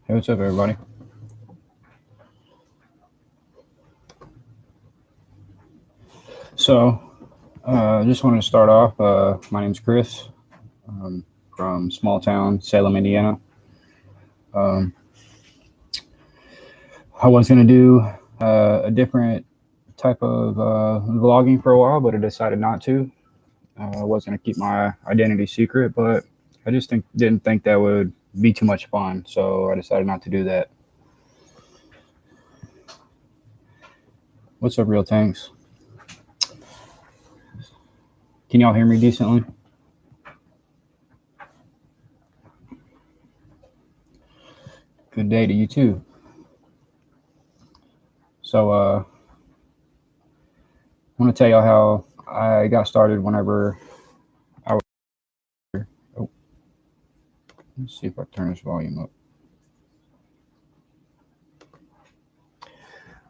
Hey, what's up, everybody? So, just wanted to start off. My name's Chris um, from small town Salem, Indiana. Um, I was going to do a different type of vlogging for a while, but I decided not to. I was going to keep my identity secret, but I just didn't think that would be too much fun, so I decided not to do that. What's up, Real Tanks? Can y'all hear me decently? Good day to you too. So, I want to tell y'all how I got started whenever I was. Oh, let's see if I turn this volume up.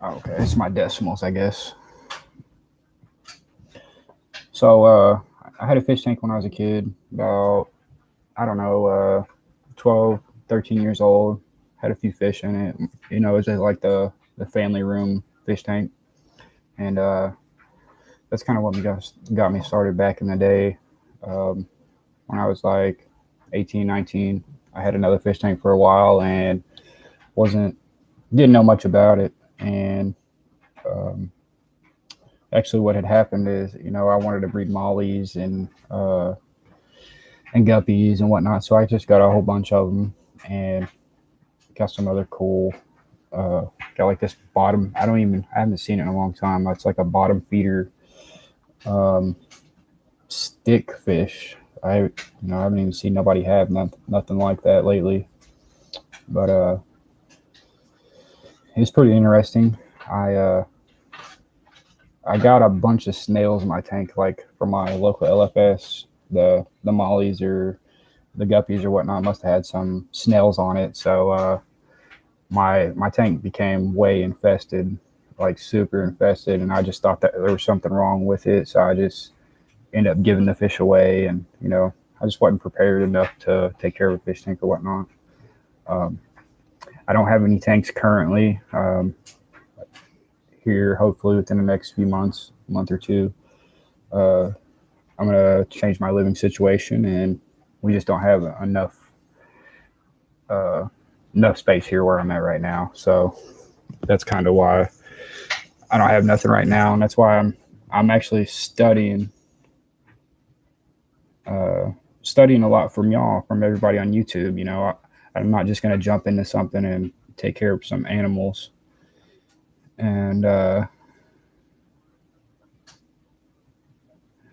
Oh, okay, it's my decimals, I guess. So, I had a fish tank when I was a kid, about, I don't know, 12, 13 years old. Had a few fish in it. It was just like the family room fish tank. And that's kind of what got me started back in the day. Um, when I was like 18, 19, I had another fish tank for a while and wasn't didn't know much about it. And um, actually, what had happened is, I wanted to breed mollies and guppies and whatnot. So I just got a whole bunch of them and got some other cool. Uh, got like this bottom. I haven't seen it in a long time. It's like a bottom feeder um, stick fish. I haven't even seen nobody have nothing like that lately. But it's pretty interesting. I uh, I got a bunch of snails in my tank, like from my local LFS. The mollies or the guppies or whatnot must have had some snails on it. So my tank became way infested, like super infested, and I just thought that there was something wrong with it. So I just ended up giving the fish away, and I just wasn't prepared enough to take care of a fish tank or whatnot. Um, I don't have any tanks currently. Here, hopefully within the next few months, month or two, uh, I'm gonna change my living situation, and we just don't have uh, enough space here where I'm at right now. So that's kind of why I don't have nothing right now, and that's why I'm actually studying a lot from y'all, from everybody on YouTube. I'm not just gonna jump into something and take care of some animals. And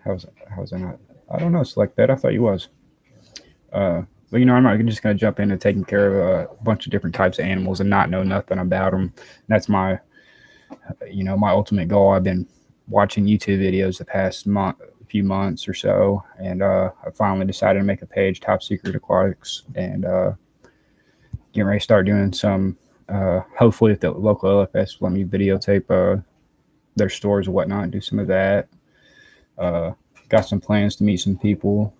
how's that not? I don't know. Select that. I thought you was. But I'm not just gonna jump into taking care of a bunch of different types of animals and not know nothing about them. That's my ultimate goal. I've been watching YouTube videos the past few months or so, and I finally decided to make a page, Top Secret Aquatics, and getting ready to start doing some. Hopefully, if the local LFS let me videotape their stores and whatnot, do some of that. Uh, got some plans to meet some people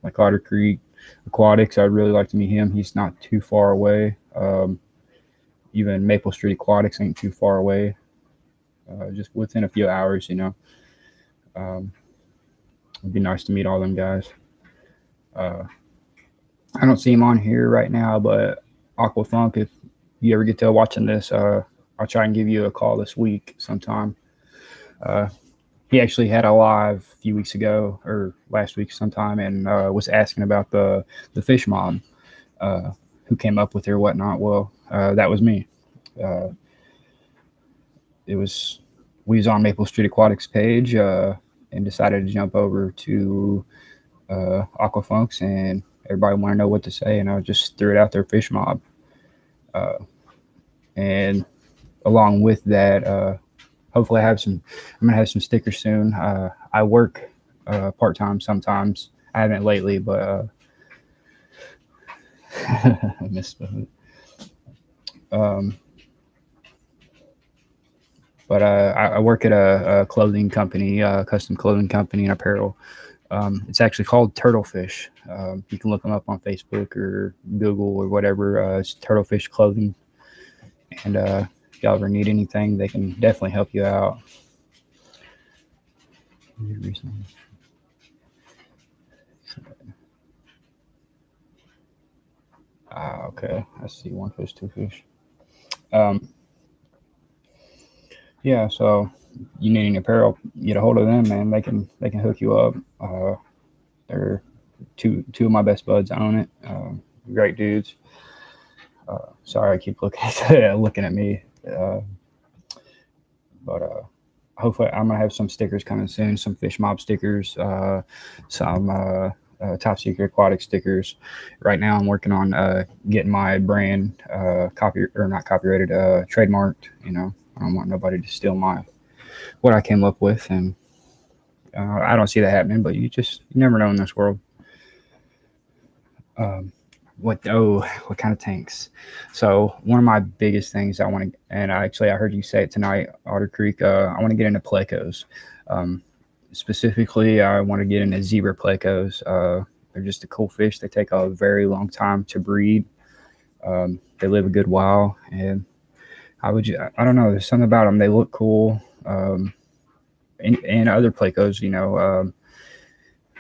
like Otter Creek Aquatics. I'd really like to meet him. He's not too far away. Even Maple Street Aquatics ain't too far away. Just within a few hours. Um, it'd be nice to meet all them guys. Uh, I don't see him on here right now, but Aquafunk, if you ever get to watching this, I'll try and give you a call this week sometime. Uh, he actually had a live a few weeks ago or last week sometime, and was asking about the fish mob, who came up with it or whatnot. Well, that was me. Uh, it was We was on Maple Street Aquatics page, and decided to jump over to Aquafunks, and everybody wanted to know what to say, and I just threw it out there, fish mob. Uh, and along with that, hopefully I'm gonna have some stickers soon. I work part time sometimes. I haven't lately, but I missed it. Um, but I work at a clothing company, custom clothing company and apparel. It's actually called Turtlefish. You can look them up on Facebook or Google or whatever. It's Turtlefish Clothing, and if y'all ever need anything, they can definitely help you out. Okay, I see one fish, two fish. Um, yeah, so you need any apparel, get a hold of them, man. They can hook you up. They're two of my best buds own it. Great dudes. Sorry, I keep looking looking at me. But hopefully, I'm gonna have some stickers coming soon. Some Fish Mob stickers. Some top secret aquatic stickers. Right now, I'm working on getting my brand copy or not copyrighted, trademarked. I don't want nobody to steal my what I came up with, and I don't see that happening. But you never know in this world. Um, what kind of tanks? So one of my biggest things I want to, and I heard you say it tonight, Otter Creek. I want to get into plecos. Um, Specifically, I want to get into zebra plecos. They're just a cool fish. They take a very long time to breed. They live a good while, and I don't know. There's something about them. They look cool. And other plecos,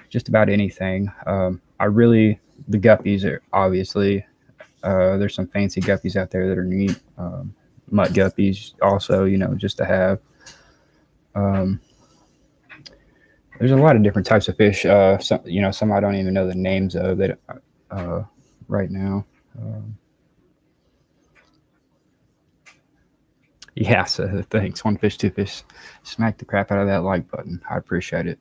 just about anything. The guppies are obviously, there's some fancy guppies out there that are neat. Mutt guppies also, just to have. Um, there's a lot of different types of fish. Some I don't even know the names of that uh, right now. Um, yeah, so thanks. One fish, two fish. Smack the crap out of that like button. I appreciate it.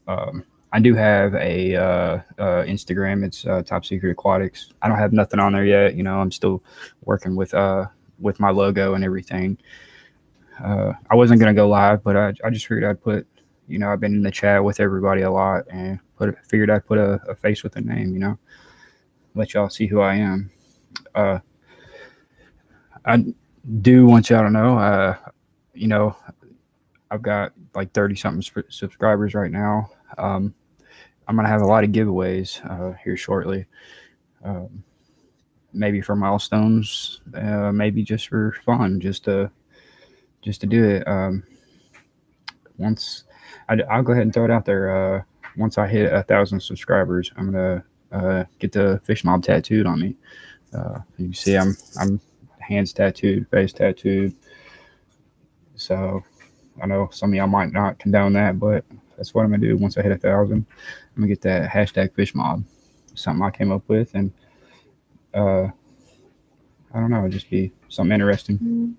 Um, I do have a Instagram. It's Top Secret Aquatics. I don't have nothing on there yet. I'm still working with my logo and everything. I wasn't gonna go live, but I just figured I'd put. I've been in the chat with everybody a lot, and figured I'd put a face with a name. Let y'all see who I am. Uh, I do want y'all to know. You know, I've got like 30 something subscribers right now. I'm gonna have a lot of giveaways here shortly. Um, Maybe for milestones, maybe just for fun, just to do it. Once I'll go ahead and throw it out there. Once I hit 1,000 subscribers, I'm gonna get the fish mob tattooed on me. You can see I'm hands tattooed, face tattooed. So I know some of y'all might not condone that, but that's what I'm gonna do. Once I hit 1,000, I'm gonna get that hashtag fish mob. Something I came up with, and uh, I don't know, it'd just be something interesting.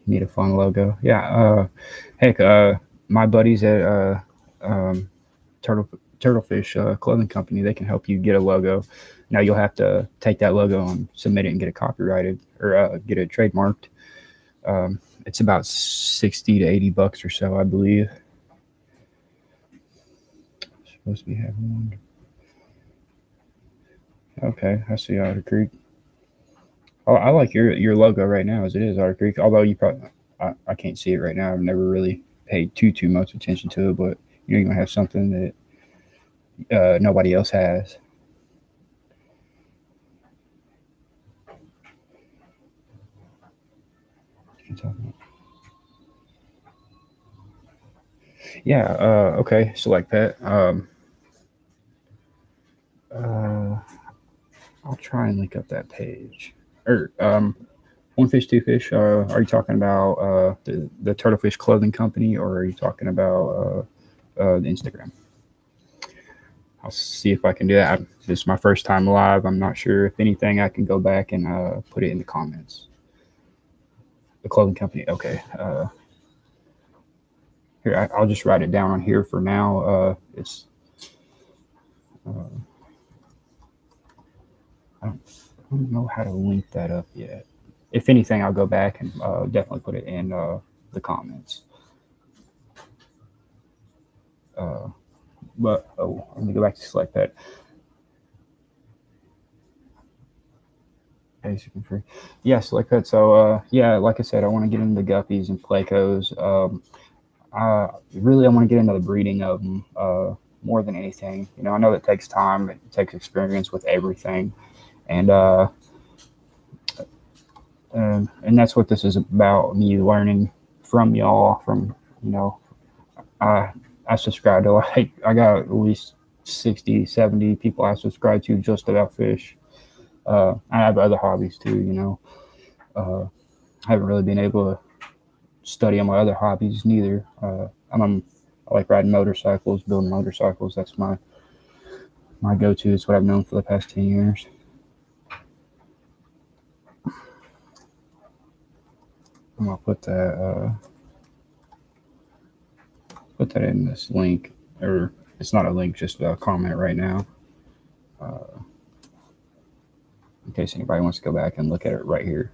Need a fun logo. Yeah. Heck, my buddies at um, Turtle Turtlefish Clothing Company, they can help you get a logo. Now you'll have to take that logo and submit it and get it copyrighted or get it trademarked. It's about 60 to 80 bucks or so, I believe. Supposed to be having one. Okay, I see Otter Creek. Oh, I like your logo right now as it is, Otter Creek. Although I can't see it right now. I've never really paid too much attention to it, but you're gonna have something that nobody else has. Yeah. Okay. Select pet. Uh, I'll try and link up that page. Or one fish, two fish. Are you talking about the Turtlefish Clothing Company, or are you talking about the Instagram? I'll see if I can do that. This is my first time live. I'm not sure if anything. I can go back and put it in the comments. The clothing company. Okay. Here, I'll just write it down on here for now. It's. Uh, I don't know how to link that up yet. If anything, I'll go back and definitely put it in the comments. Uh, but let me go back to select that. Basic and free. Yeah, select that. So yeah, like I said, I want to get into the guppies and plecos. Really, I want to get into the breeding of them more than anything. I know it takes time, it takes experience with everything, and and that's what this is about. Me learning from y'all. From you know, I I subscribe to, like, I got at least 60, 70 people I subscribe to just about fish. I have other hobbies too. I haven't really been able to study on my other hobbies neither. I like riding motorcycles, building motorcycles. That's my go-to. It's what I've known for the past 10 years. I'm gonna put that in this link, or it's not a link, just a comment right now, in case anybody wants to go back and look at it right here.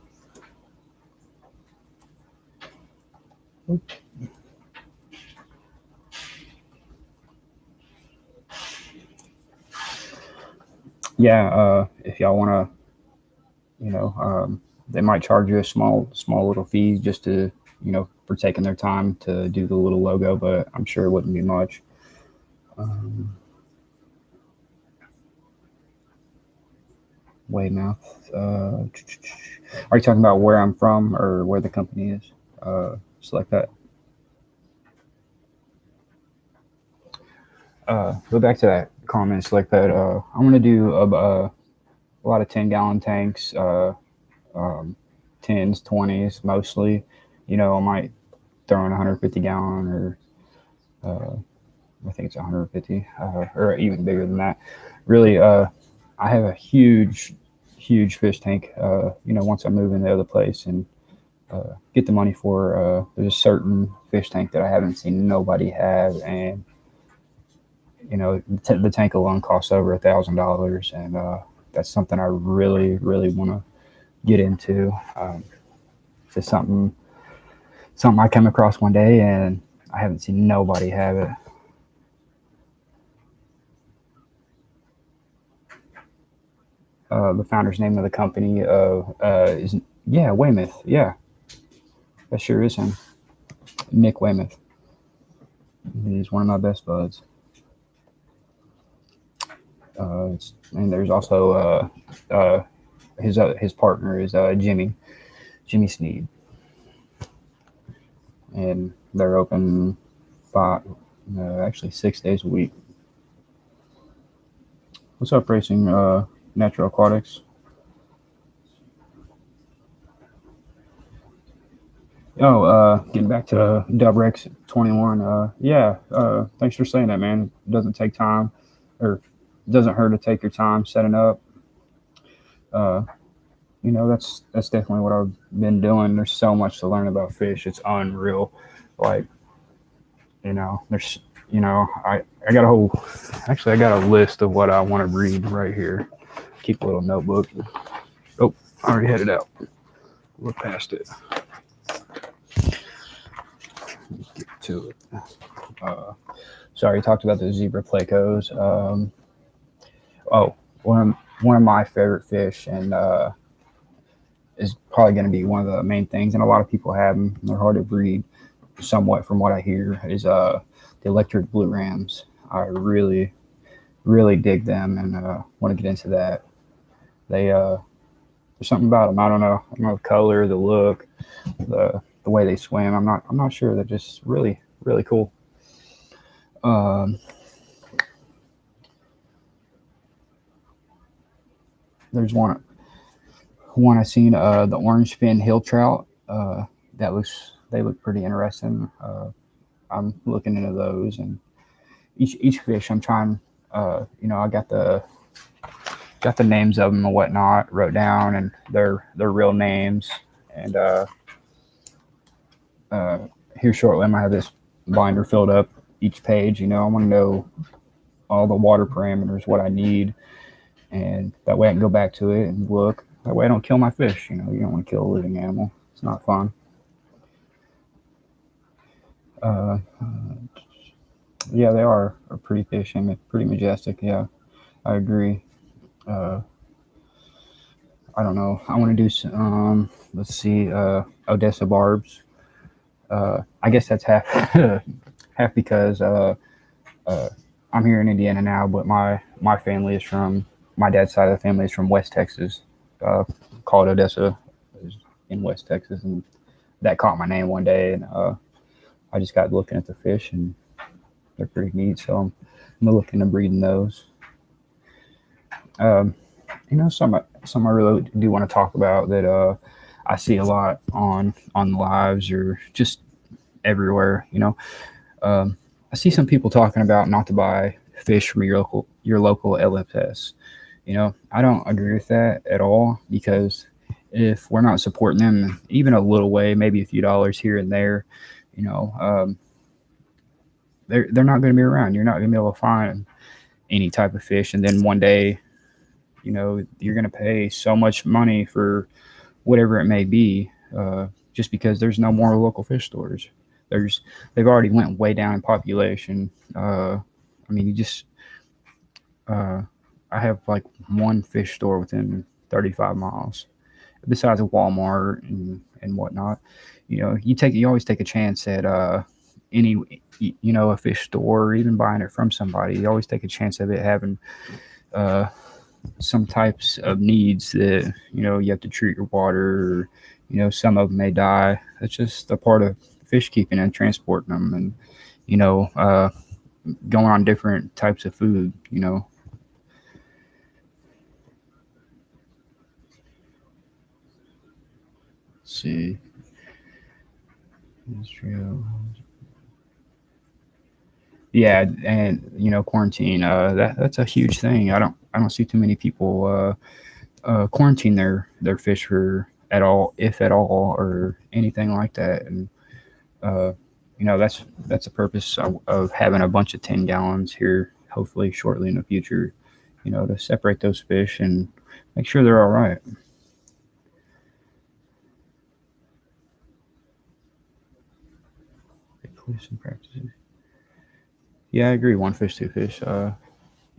Yeah, if y'all want to, they might charge you a small little fee just to, for taking their time to do the little logo, but I'm sure it wouldn't be much. Um, Weymouth. Are you talking about where I'm from or where the company is? Select that. Go back to that comment. Select that. I'm gonna do a lot of 10-gallon tanks, um, 10s, 20s mostly. I might throw in 150 gallon, or uh, I think it's 150, or even bigger than that. Really, I have a huge fish tank. Once I move in the other place and get the money for, there's a certain fish tank that I haven't seen nobody have, and the tank alone costs over $1,000, and that's something I really want to get into. It's just something I came across one day, and I haven't seen nobody have it. The founder's name of the company is, yeah, Weymouth. Yeah, that sure is him, Nick Weymouth. He's one of my best buds. And there's also his partner is Jimmy Sneed, and they're open actually 6 days a week. What's up, Racing Natural Aquatics? Oh, getting back to Dubrex 21. Yeah, thanks for saying that, man. It doesn't take time, or it doesn't hurt to take your time setting up. Uh, that's definitely what I've been doing. There's so much to learn about fish. It's unreal. Like, there's, I got a whole, actually, I got a list of what I want to read right here. Keep a little notebook. Oh, I already had it out. We're past it. Get to it. Uh, Sorry, you talked about the zebra plecos. Oh, one of my favorite fish, and is probably going to be one of the main things. And a lot of people have them. They're hard to breed, somewhat, from what I hear. Is the electric blue rams. I really dig them, and want to get into that. They There's something about them. I don't know. I don't know the color, the look, the way they swim. I'm not sure. They're just really cool. Um, there's one I seen, the orange fin hill trout. They look pretty interesting. I'm looking into those, and each fish I'm trying. I got the names of them and whatnot wrote down, and their real names. And uh, here shortly, I'm gonna have this binder filled up, each page. I want to know all the water parameters, what I need, and that way I can go back to it and look. That way I don't kill my fish. You don't want to kill a living animal. It's not fun. Uh, yeah, they are pretty fish and pretty majestic. Yeah, I agree. Uh, I don't know. I want to do some, let's see, Odessa barbs. I guess that's half half because I'm here in Indiana now, but my family is from my dad's side of the family is from West Texas, uh, called Odessa, is in West Texas, and that caught my name one day, and I just got looking at the fish, and they're pretty neat. So I'm looking to breeding those. Um, some I really do want to talk about that I see a lot on lives or just everywhere. I see some people talking about not to buy fish from your local LFS. I don't agree with that at all because if we're not supporting them even a little way, maybe a few dollars here and there, you know, um, they're not going to be around. You're not going to be able to find any type of fish, and then one day, you're going to pay so much money for whatever it may be, just because there's no more local fish stores. There's they've already went way down in population. I mean, you just uh, I have like one fish store within 35 miles, besides a Walmart and whatnot. You always take a chance at any a fish store or even buying it from somebody. You always take a chance of it having uh, some types of needs that you have to treat your water. Or, some of them may die. That's just a part of fish keeping and transporting them, and you know uh, going on different types of food. Let's see. Israel. Yeah, and quarantine. That's a huge thing. I don't see too many people quarantine their fish for at all, if at all, or anything like that. And uh, that's the purpose of having a bunch of 10 gallons here, hopefully shortly in the future. To separate those fish and make sure they're all right. Policing practices. Yeah, I agree. One fish, two fish.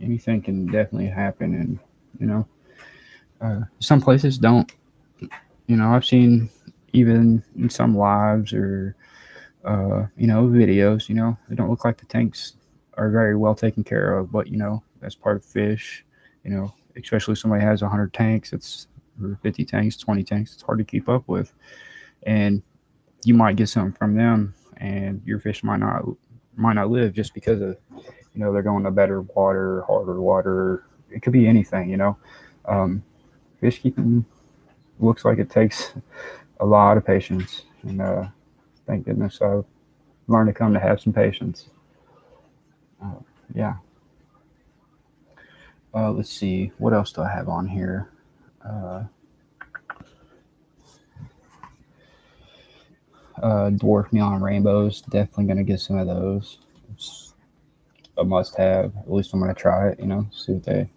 Anything can definitely happen, and you know, some places don't. I've seen even in some lives or videos. They don't look like the tanks are very well taken care of, but that's part of fish. Especially if somebody has 100 tanks, it's or 50 tanks, 20 tanks. It's hard to keep up with, and you might get something from them, and your fish might not live just because of they're going to better water, harder water. It could be anything. Um, Fish keeping looks like it takes a lot of patience, and thank goodness I've learned to come to have some patience. Uh, yeah. Let's see. What else do I have on here? Uh, Dwarf neon rainbows. Definitely gonna get some of those. It's a must-have. At least I'm gonna try it. See what they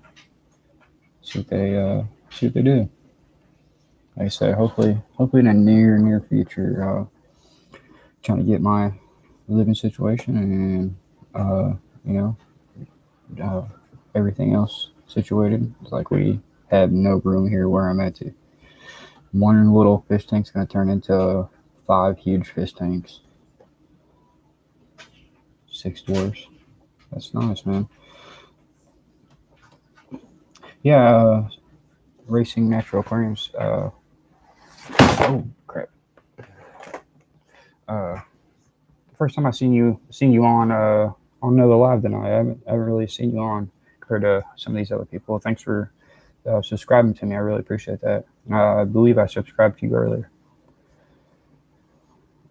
see what they do. Like I say, hopefully in the near future, trying to get my living situation and you know uh, everything else situated. It's like we have no room here where I'm at. To one little fish tank's going to turn into five huge fish tanks, six dwarfs. That's nice, man. Yeah, racing natural aquariums. Oh crap! Uh, First time I seen you on another live tonight. I haven't really seen you on compared to some of these other people. Thanks for subscribing to me. I really appreciate that. I believe I subscribed to you earlier.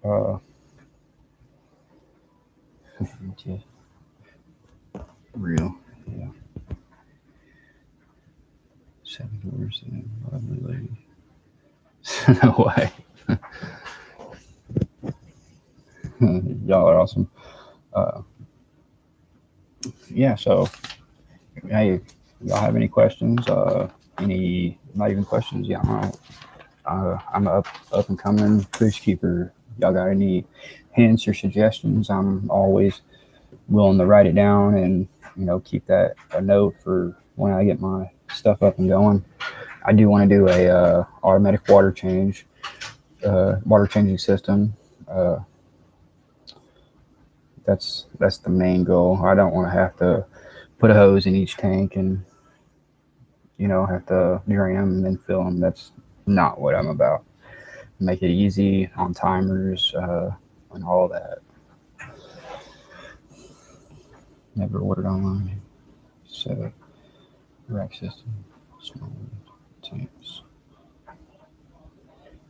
Uh, Real, yeah. Seven doors and a lovely lady. No way. Y'all are awesome. Uh, yeah. So, hey, y'all have any questions? Any not even questions? Yeah, I'm a up and coming fish keeper. Y'all got any hints or suggestions? I'm always willing to write it down and keep that a note for when I get my stuff up and going. I do want to do a automatic water changing system. Uh, that's the main goal. I don't want to have to put a hose in each tank and have to drain them and then fill them. That's not what I'm about. Make it easy on timers and all that. Never ordered online. So rack system, small tanks.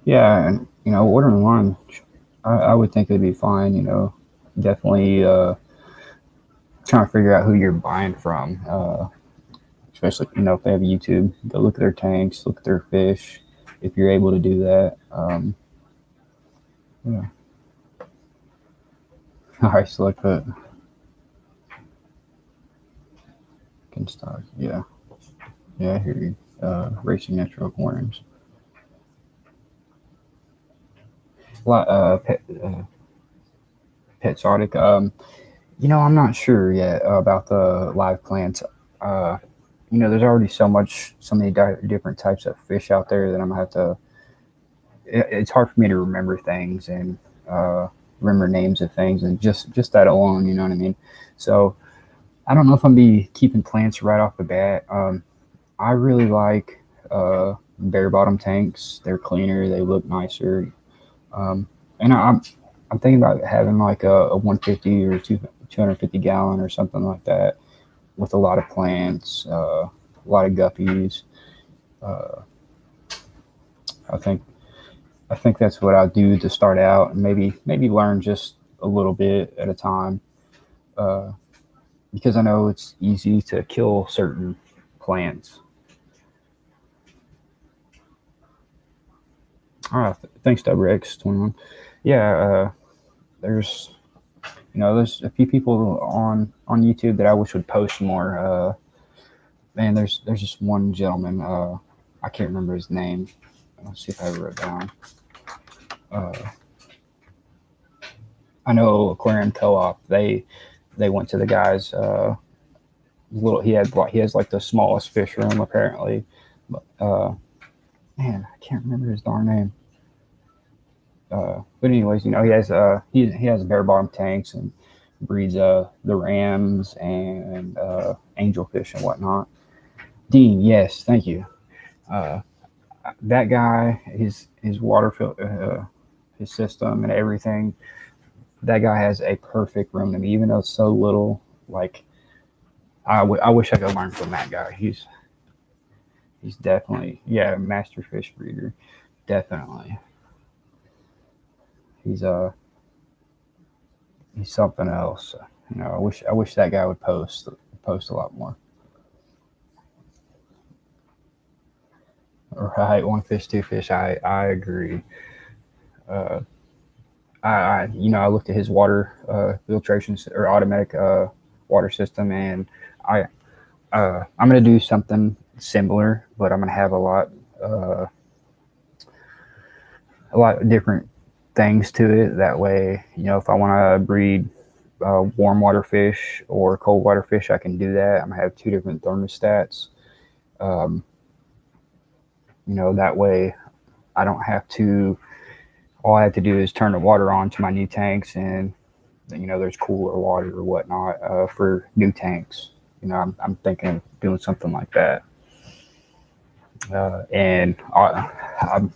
Yeah, and ordering online, I would think it'd be fine. Definitely trying to figure out who you're buying from. Especially if they have YouTube, go look at their tanks, look at their fish, if you're able to do that. Yeah. All right, select that. Can start. Yeah, I hear you. Racing natural aquariums. Pet Exotic. I'm not sure yet about the live plants. Uh, there's already so many different types of fish out there that I'm gonna have to. It's hard for me to remember things and remember names of things, and just that alone, you know what I mean. So I don't know if I'm be keeping plants right off the bat. I really like bare bottom tanks. They're cleaner. They look nicer. Um, and I'm thinking about having like a 150 or 250 gallon or something like that with a lot of plants, a lot of guppies. Uh, I think I think that's what I'll do to start out, and maybe learn just a little bit at a time, uh, because I know it's easy to kill certain plants. Thanks, WX21. Yeah, there's there's a few people on YouTube that I wish would post more. Man, there's just one gentleman. I can't remember his name. Let's see if I wrote it down. Uh, I know Aquarium Co-op. They went to the guy's little. He has like the smallest fish room apparently. But man, I can't remember his darn name. But anyways, he has bare bottom tanks and breeds the rams and angelfish and whatnot. Dean, yes, thank you. Uh, that guy, his his system and everything. That guy has a perfect room to me, even though it's so little. Like I wish I could learn from that guy. He's definitely master fish breeder, definitely. He's he's something else. I wish that guy would post a lot more. Right, one fish, two fish. I agree. Uh, I looked at his water filtration or automatic water system, and I I'm gonna do something similar, but I'm gonna have uh, a lot of different things to it. That way, if I want to breed warm water fish or cold water fish, I can do that. I'm gonna have two different thermostats. Um, that way I don't have to. All I have to do is turn the water on to my new tanks, and there's cooler water or whatnot for new tanks. I'm thinking of doing something like that. And I've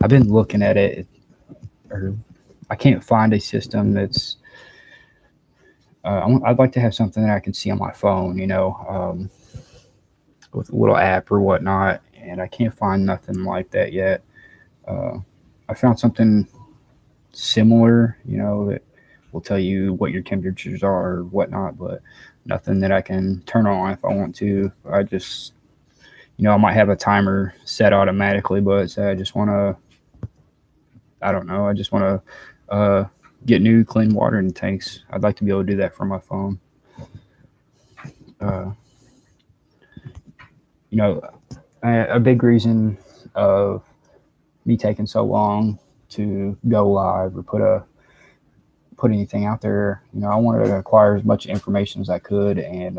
been looking at it, or I can't find a system that's. I'd like to have something that I can see on my phone, with a little app or whatnot, and I can't find nothing like that yet. Uh, I found something similar, that will tell you what your temperatures are or whatnot, but nothing that I can turn on if I want to. I just, I might have a timer set automatically, but I just want to, I don't know, I just want to get new clean water in the tanks. I'd like to be able to do that from my phone. Uh, you know, a big reason of me taking so long to go live or put anything out there, I wanted to acquire as much information as I could, and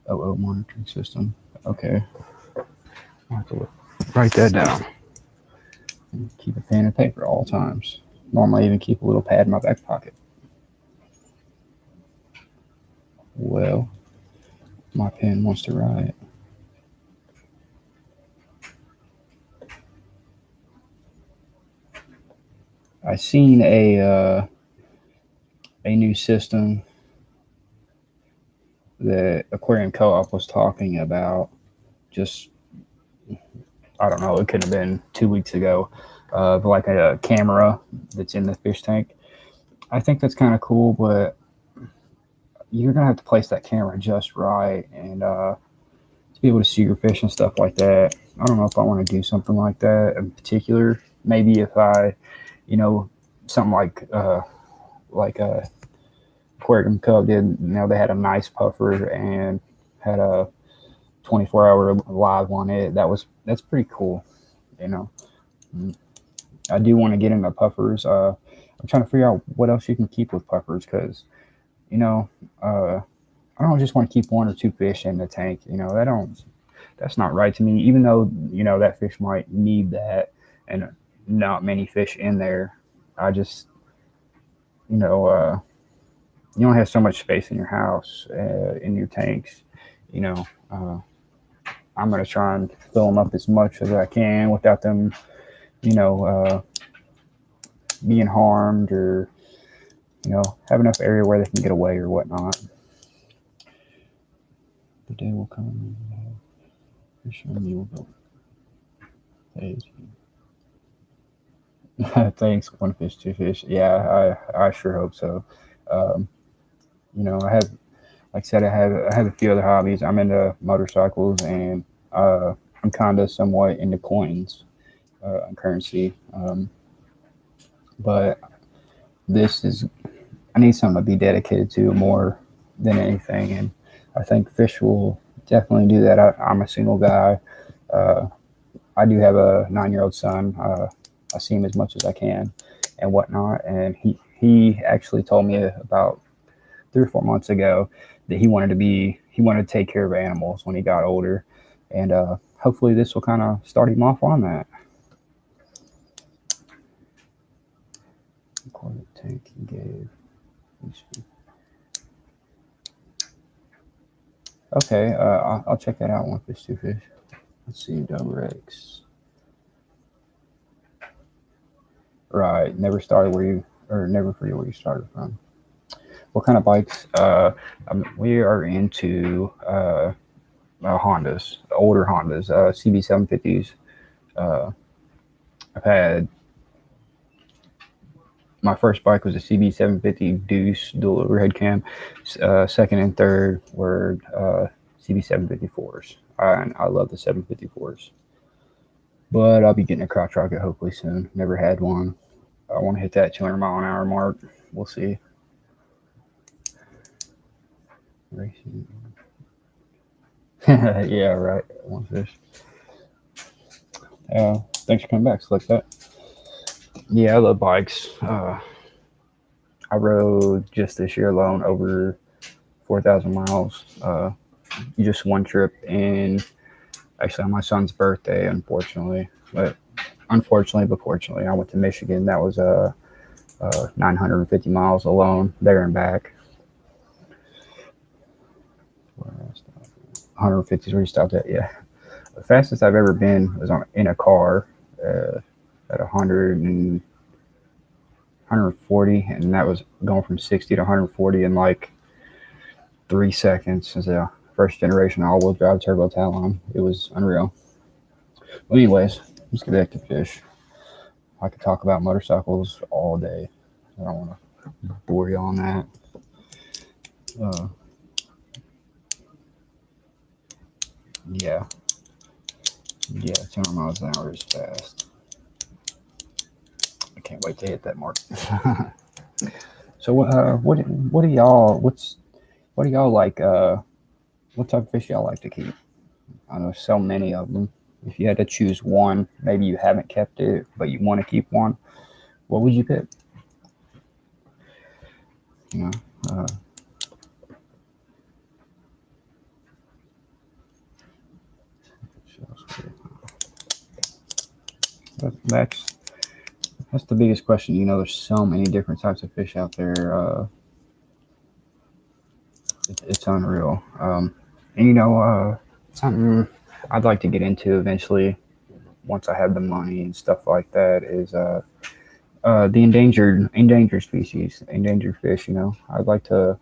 monitoring system. Okay, I have to write that down. Keep a pen and paper at all times. Normally, I even keep a little pad in my back pocket. Well, my pen wants to write. I seen a new system that Aquarium Co-op was talking about. Just I don't know. It could have been 2 weeks ago. Like a camera that's in the fish tank. I think that's kind of cool, but you're gonna have to place that camera just right and to be able to see your fish and stuff like that. I don't know if I want to do something like that in particular. Maybe if I, you know, something like Aquarium Cub did. They had a nice puffer and had a 24-hour live on it. That's pretty cool. You know, I do want to get into puffers. I'm trying to figure out what else you can keep with puffers because you know, uh, I don't just want to keep one or two fish in the tank. That's not right to me. Even though that fish might need that, and not many fish in there. I just you know you only have so much space in your house, in your tanks. You know, uh, I'm gonna try and fill them up as much as I can without them, you know, being harmed or have enough area where they can get away or whatnot. The day will come. Fish on you will go. Thanks, one fish, two fish. Yeah, I sure hope so. Um, I have, like I said, I have a few other hobbies. I'm into motorcycles, and I'm kind of somewhat into coins and currency. But this is I need something to be dedicated to more than anything, and I think fish will definitely do that. I'm a single guy. Uh, I do have a 9-year-old son. I see him as much as I can, and whatnot. And he actually told me about 3 or 4 months ago that he wanted to take care of animals when he got older, and hopefully this will kind of start him off on that. Tank he gave. Okay, I'll check that out. One fish, two fish. Let's see, double X. Right, never started where you, or never forget where you started from. What kind of bikes? We are into Hondas, older Hondas, CB750s. Uh, I've had my first bike was a CB750 Deuce dual overhead cam. Second and third were CB754s. And I love the 754s. But I'll be getting a crotch rocket hopefully soon. Never had one. I want to hit that 200-mile-an-hour mark. We'll see. Racing. Yeah, right. One fish. Thanks for coming back. Select that. Yeah, I love bikes. I rode just this year alone over 4,000 miles. Just one trip in, actually, on my son's birthday, but fortunately, I went to Michigan. That was 950 miles alone, there and back. 150 is where you stopped at, yeah. The fastest I've ever been was in a car at 140, and that was going from 60 to 140 in like 3 seconds. As a first generation all-wheel drive turbo Talon, it was unreal. But anyways, let's get back to fish. I could talk about motorcycles all day. I don't want to bore you on that. Uh, yeah, 200 miles an hour is fast. I can't wait to hit that mark. So what do y'all what do y'all like? What type of fish y'all like to keep? I know so many of them. If you had to choose one, maybe you haven't kept it, but you want to keep one, what would you pick? You know, uh, that's that's the biggest question. There's so many different types of fish out there. It's unreal. And something I'd like to get into eventually once I have the money and stuff like that is the endangered species, endangered fish. I'd like to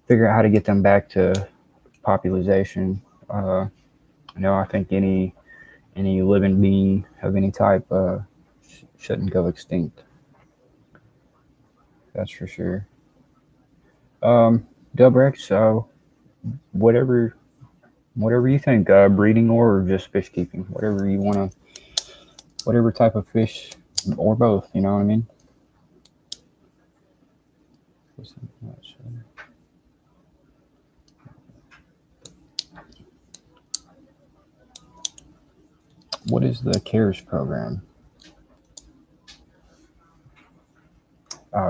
figure out how to get them back to population. Uh, I think any living being of any type shouldn't go extinct. That's for sure. Dubrex, whatever whatever you think, breeding or just fish keeping, whatever you want to, whatever type of fish or both. You know what I mean? What is the CARES program?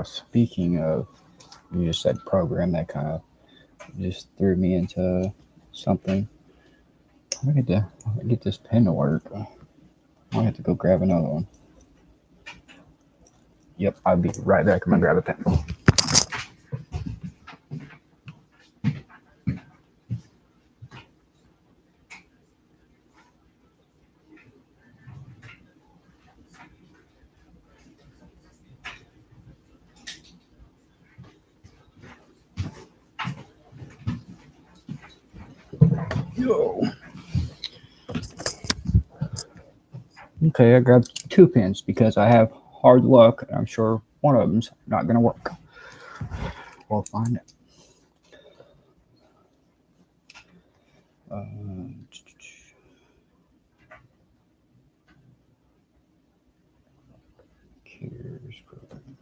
Speaking of, you just said program, that kind of just threw me into something. I get to get this pen to work. I have to go grab another one. Yep, I'll be right back. I'm gonna grab a pen. Yo. Okay, I grabbed two pens because I have hard luck, and I'm sure one of them's not gonna work. We'll find it. Uh, CARES program.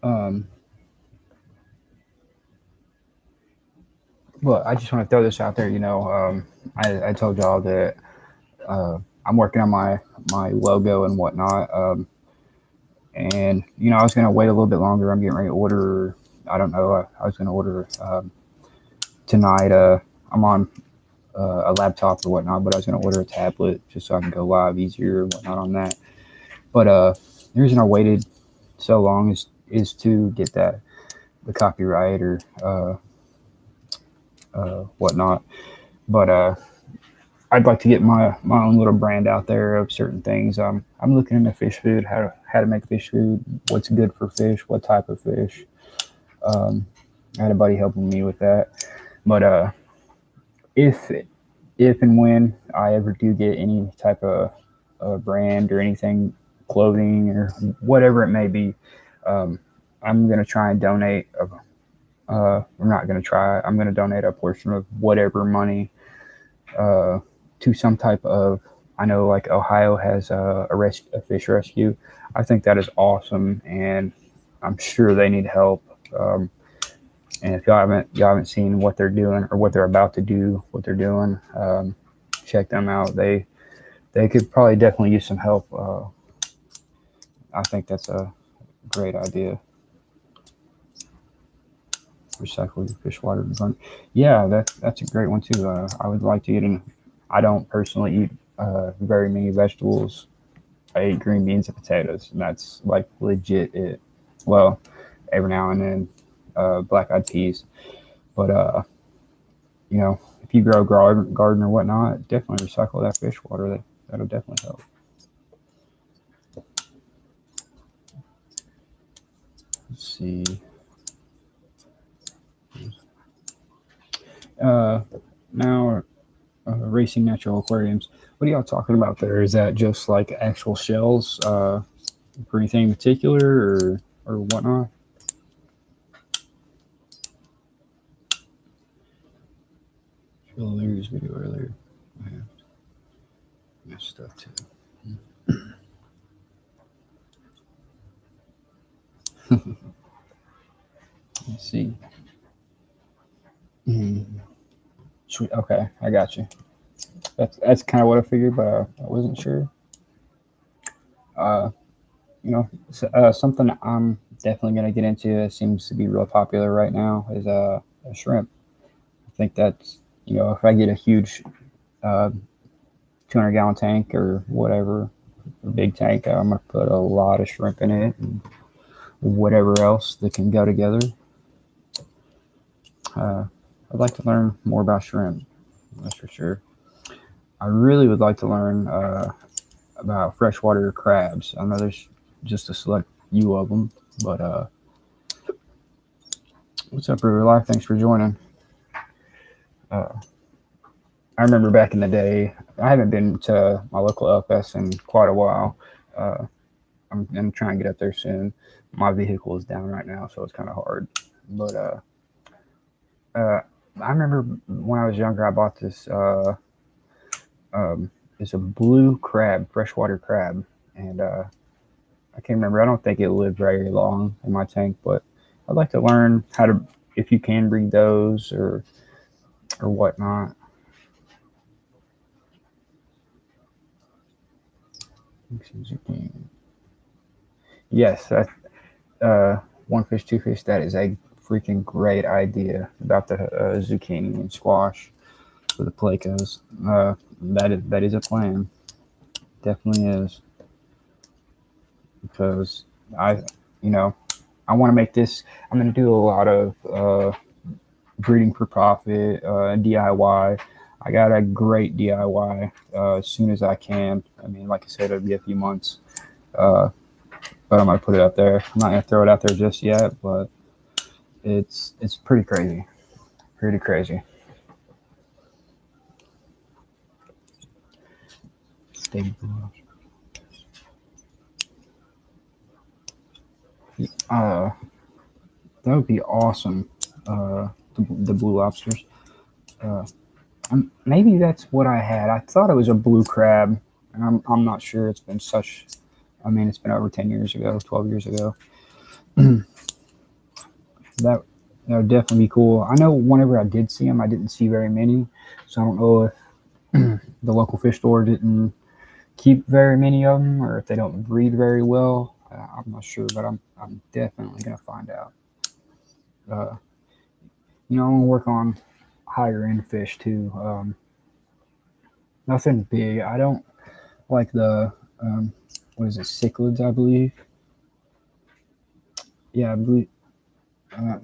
Um, but I just want to throw this out there. I told y'all that I'm working on my logo and whatnot. And I was gonna wait a little bit longer. I'm getting ready to order. I don't know. I was gonna order tonight. I'm on a laptop or whatnot, but I was gonna order a tablet just so I can go live easier and whatnot on that. But the reason I waited so long is to get the copyright or whatnot. But I'd like to get my own little brand out there of certain things. I'm looking into fish food, how to make fish food, what's good for fish, what type of fish. Um, I had a buddy helping me with that. But if if and when I ever do get any type of brand or anything, clothing or whatever it may be, um, I'm gonna try and donate. I'm not gonna try. I'm gonna donate a portion of whatever money uh, to some type of. I know like Ohio has a fish rescue. I think that is awesome, and I'm sure they need help. And if y'all haven't seen what they're doing or what they're about to do, what they're doing, check them out. They could probably definitely use some help. I think that's a great idea. Recycle your fish water to burn. Yeah, that's a great one too. I would like to eat in. I don't personally eat very many vegetables. I eat green beans and potatoes, and that's like legit it. Well, every now and then, black eyed peas. But if you grow a garden or whatnot, definitely recycle that fish water. That'll definitely help. Let's see. Uh, now, racing natural aquariums. What are y'all talking about there? Is that just like actual shells for anything in particular or whatnot? Phil Leary's video earlier. I have stuff too. Let's see. Mm, sweet. Okay, I got you. That's kind of what I figured, but I wasn't sure. Uh, something I'm definitely gonna get into. It seems to be real popular right now is shrimp. I think that's if I get a huge uh, 200-gallon tank or whatever, a big tank, I'm gonna put a lot of shrimp in it and whatever else that can go together. Uh, I'd like to learn more about shrimp. That's for sure. I really would like to learn about freshwater crabs. I know there's just a select few of them, but what's up, River Life? Thanks for joining. Uh, I remember back in the day, I haven't been to my local LFS in quite a while. Uh, I'm trying to get up there soon. My vehicle is down right now, so it's kind of hard. But uh, I remember when I was younger, I bought this. It's a blue crab, freshwater crab, and I can't remember. I don't think it lived very long in my tank, but I'd like to learn how to if you can breed those or whatnot. Yes, that one fish, two fish. That is a freaking great idea about the zucchini and squash for the plecos. That is a plan. Definitely is because I, you know, I want to make this. I'm going to do a lot of breeding for profit, DIY. I got a great DIY as soon as I can. I mean, like I said, it'll be a few months, uh, but I'm gonna put it out there. I'm not gonna throw it out there just yet, but it's pretty crazy, pretty crazy. Uh, that would be awesome. The blue lobsters. Uh, maybe that's what I had. I thought it was a blue crab, and I'm not sure. It's been such. I mean, it's been over 10 years ago, 12 years ago. that that would definitely be cool. I know whenever I did see them, I didn't see very many, so I don't know if the local fish store didn't keep very many of them, or if they don't breed very well. I'm not sure, but I'm definitely gonna find out. Uh, I'm gonna work on higher end fish too. Nothing big. I don't like the what is it, cichlids? I believe. Yeah, I believe. Uh,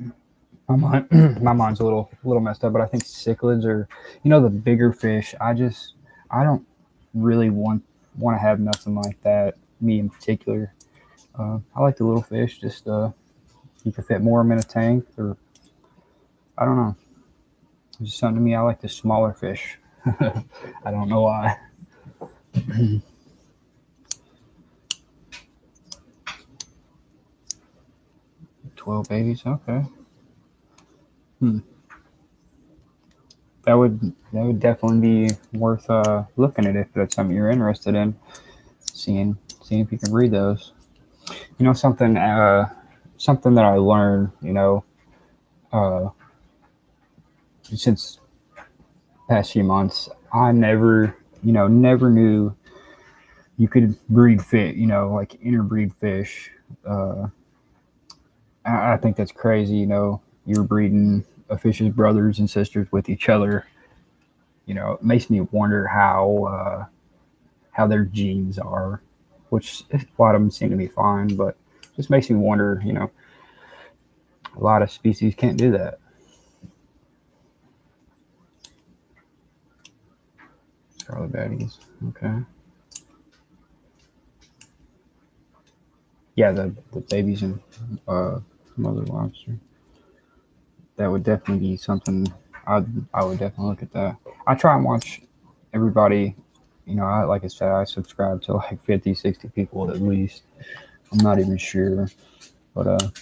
my mind, my mind's a little messed up, but I think cichlids are, the bigger fish. I don't really want to have nothing like that. Me in particular. I like the little fish. Just you can fit more of them in a tank, or I don't know. It's just something to me. I like the smaller fish. I don't know why. 12 babies. Okay. Hmm. That would definitely be worth looking at if that's something you're interested in. Seeing if you can read those. Something that I learned. Uh, since past few months, I never knew you could breed fit. Like interbreed fish. Uh, I think that's crazy. You're breeding a fish's brothers and sisters with each other. It makes me wonder how their genes are, which a lot of them seem to be fine, but just makes me wonder. A lot of species can't do that. Scarlet baddies. Okay. Yeah, the babies and mother lobster. That would definitely be something. I would definitely look at that. I try and watch everybody. Like I said, I subscribe to like 50, 60 people at least. I'm not even sure, but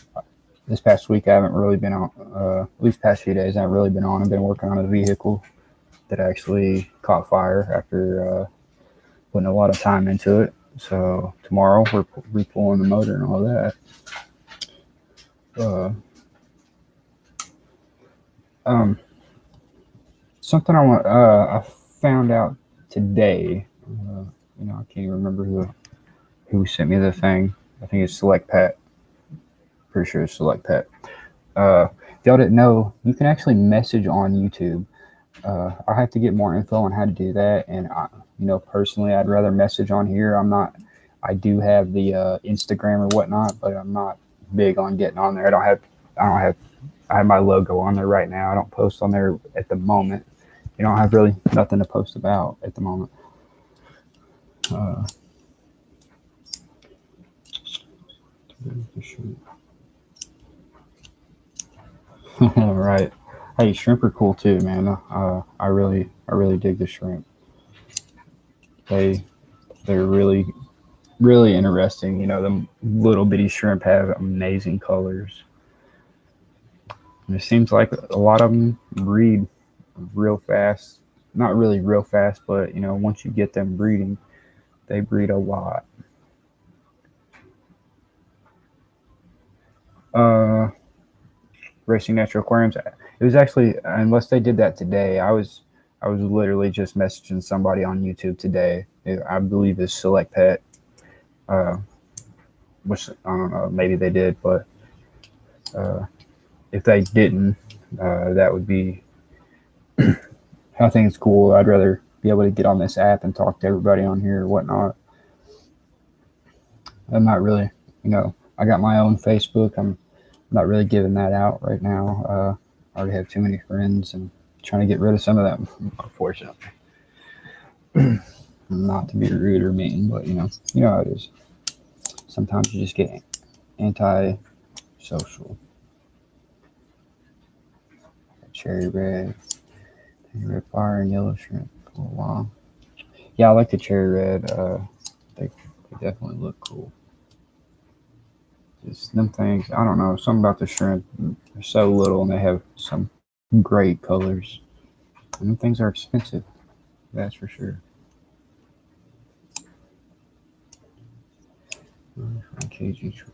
this past week I haven't really been on. At least past few days I haven't really been on. I've been working on a vehicle that actually caught fire after putting a lot of time into it. So tomorrow we're repulling the motor and all that. Uh, um, something I found out. today. I can't even remember who sent me the thing. I think it's Select Pet. Pretty sure it's Select Pet. If y'all didn't know, you can actually message on YouTube. I have to get more info on how to do that, and personally, I'd rather message on here. I'm not. I do have the Instagram or whatnot, but I'm not big on getting on there. I don't have. I don't have. I have my logo on there right now. I don't post on there at the moment. Don't have really nothing to post about at the moment. Right. Hey, shrimp are cool too, man. I really dig the shrimp. They, they're really interesting. The little bitty shrimp have amazing colors. And it seems like a lot of them breed real fast. Not really real fast, but once you get them breeding, they breed a lot. Uh, Racing Natural Aquariums. It was actually, unless they did that today, I was literally just messaging somebody on YouTube today. I believe is Select Pet. Uh, which I don't know, maybe they did, but uh, if they didn't, that would be. I think it's cool. I'd rather be able to get on this app and talk to everybody on here or whatnot. I'm not really, I got my own Facebook. I'm not really giving that out right now. I already have too many friends and trying to get rid of some of them, unfortunately. Not to be rude or mean, but you know how it is. Sometimes you just get anti-social. Cherry red fire, and yellow shrimp. Oh, wow. Yeah, I like the cherry red. They definitely look cool. Just them things. I don't know. Something about the shrimp. They're so little and they have some great colors. And them things are expensive. That's for sure. KG shrimp.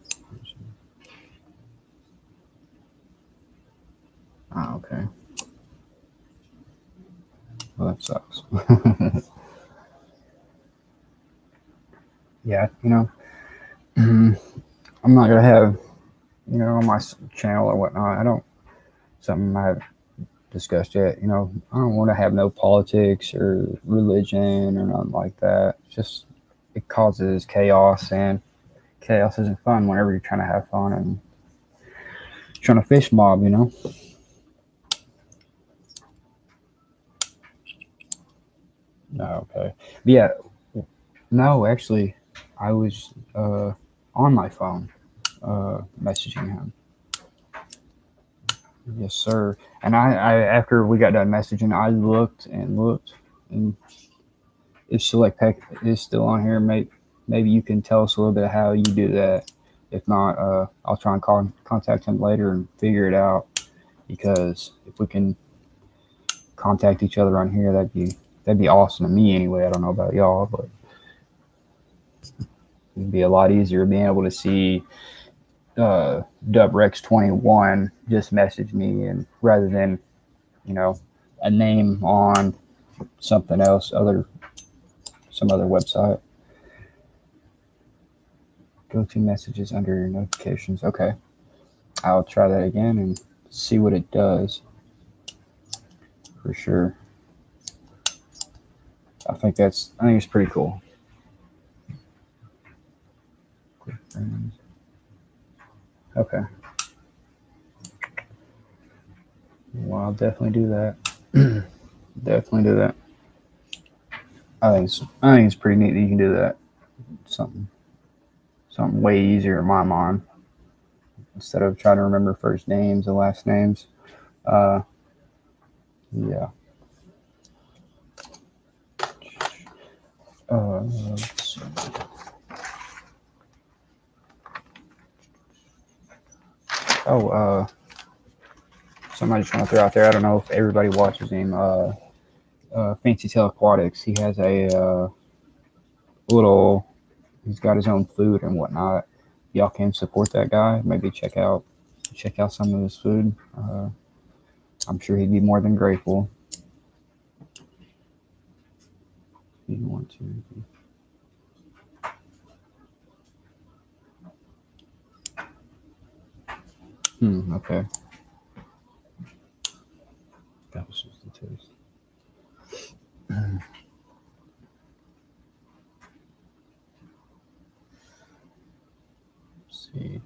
Ah, okay. Well, that sucks. Yeah, I'm not gonna have on my channel or whatnot. I don't something I have discussed yet. I don't want to have no politics or religion or nothing like that. It's just it causes chaos, and chaos isn't fun whenever you're trying to have fun and trying to fish mob. No, okay. But yeah, no, actually, I was on my phone messaging him. Yes, sir. And I after we got done messaging, I looked and looked, and if Select Pack is still on here, maybe you can tell us a little bit how you do that. If not, I'll try and contact him later and figure it out. Because if we can contact each other on here, that'd be awesome to me anyway. I don't know about y'all, but it'd be a lot easier being able to see Dubrex21 just message me, and rather than you know a name on something else, some other website. Go to messages under your notifications. Okay, I'll try that again and see what it does. For sure. I think it's pretty cool. Okay. Well, I'll definitely do that. Definitely do that. I think it's pretty neat that you can do that. Something something way easier in my mind instead of trying to remember first names and last names. Uh, yeah. Let's see. Oh, somebody just want to throw out there. I don't know if everybody watches him. Fancy Tail Aquatics. He has a little. He's got his own food and whatnot. Y'all can support that guy. Maybe check out some of his food. I'm sure he'd be more than grateful. You want to. Okay. That was just the taste. Let's see.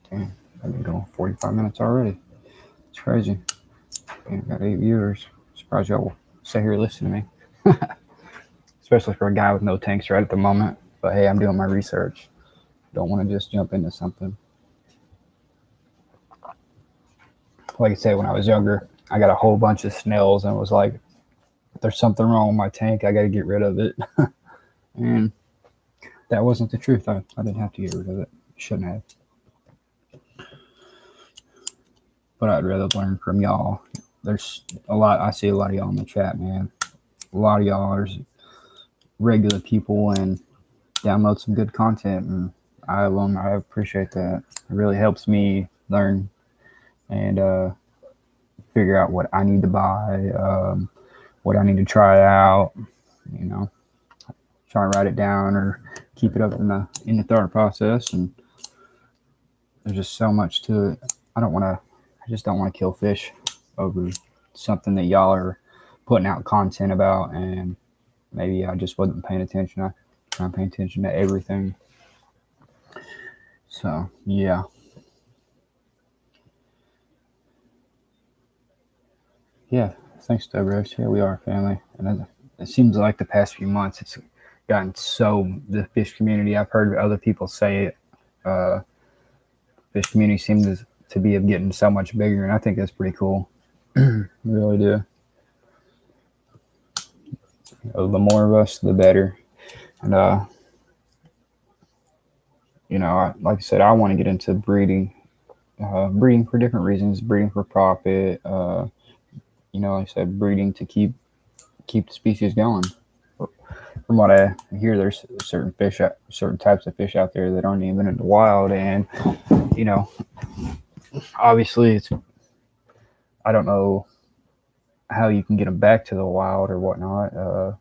Damn, I've been going 45 minutes already. It's crazy. I've got 8 viewers. Surprised y'all will sit here listening to me. Especially for a guy with no tanks right at the moment. But hey, I'm doing my research. Don't want to just jump into something. Like I said, when I was younger, I got a whole bunch of snails and was like, there's something wrong with my tank. I got to get rid of it. And that wasn't the truth. I didn't have to get rid of it. Shouldn't have. But I'd rather learn from y'all. There's a lot. I see a lot of y'all in the chat, man. A lot of y'all are regular people and download some good content. And I appreciate that. It really helps me learn and figure out what I need to buy, what I need to try out. You know, try and write it down or keep it up in the thought process. And there's just so much to it. I just don't want to kill fish over something that y'all are putting out content about, and maybe I just wasn't paying attention. I try and pay attention to everything. So yeah. Yeah, thanks, Dobros. Yeah, we are family. And it seems like the past few months it's gotten the fish community, I've heard other people say it, fish community seems to be getting so much bigger, and I think that's pretty cool. I really do. The more of us, the better. And like I said, I want to get into breeding, breeding for different reasons, breeding for profit. Like I said, breeding to keep the species going. From what I hear, there's certain types of fish out there that aren't even in the wild, and obviously I don't know how you can get them back to the wild or whatnot. A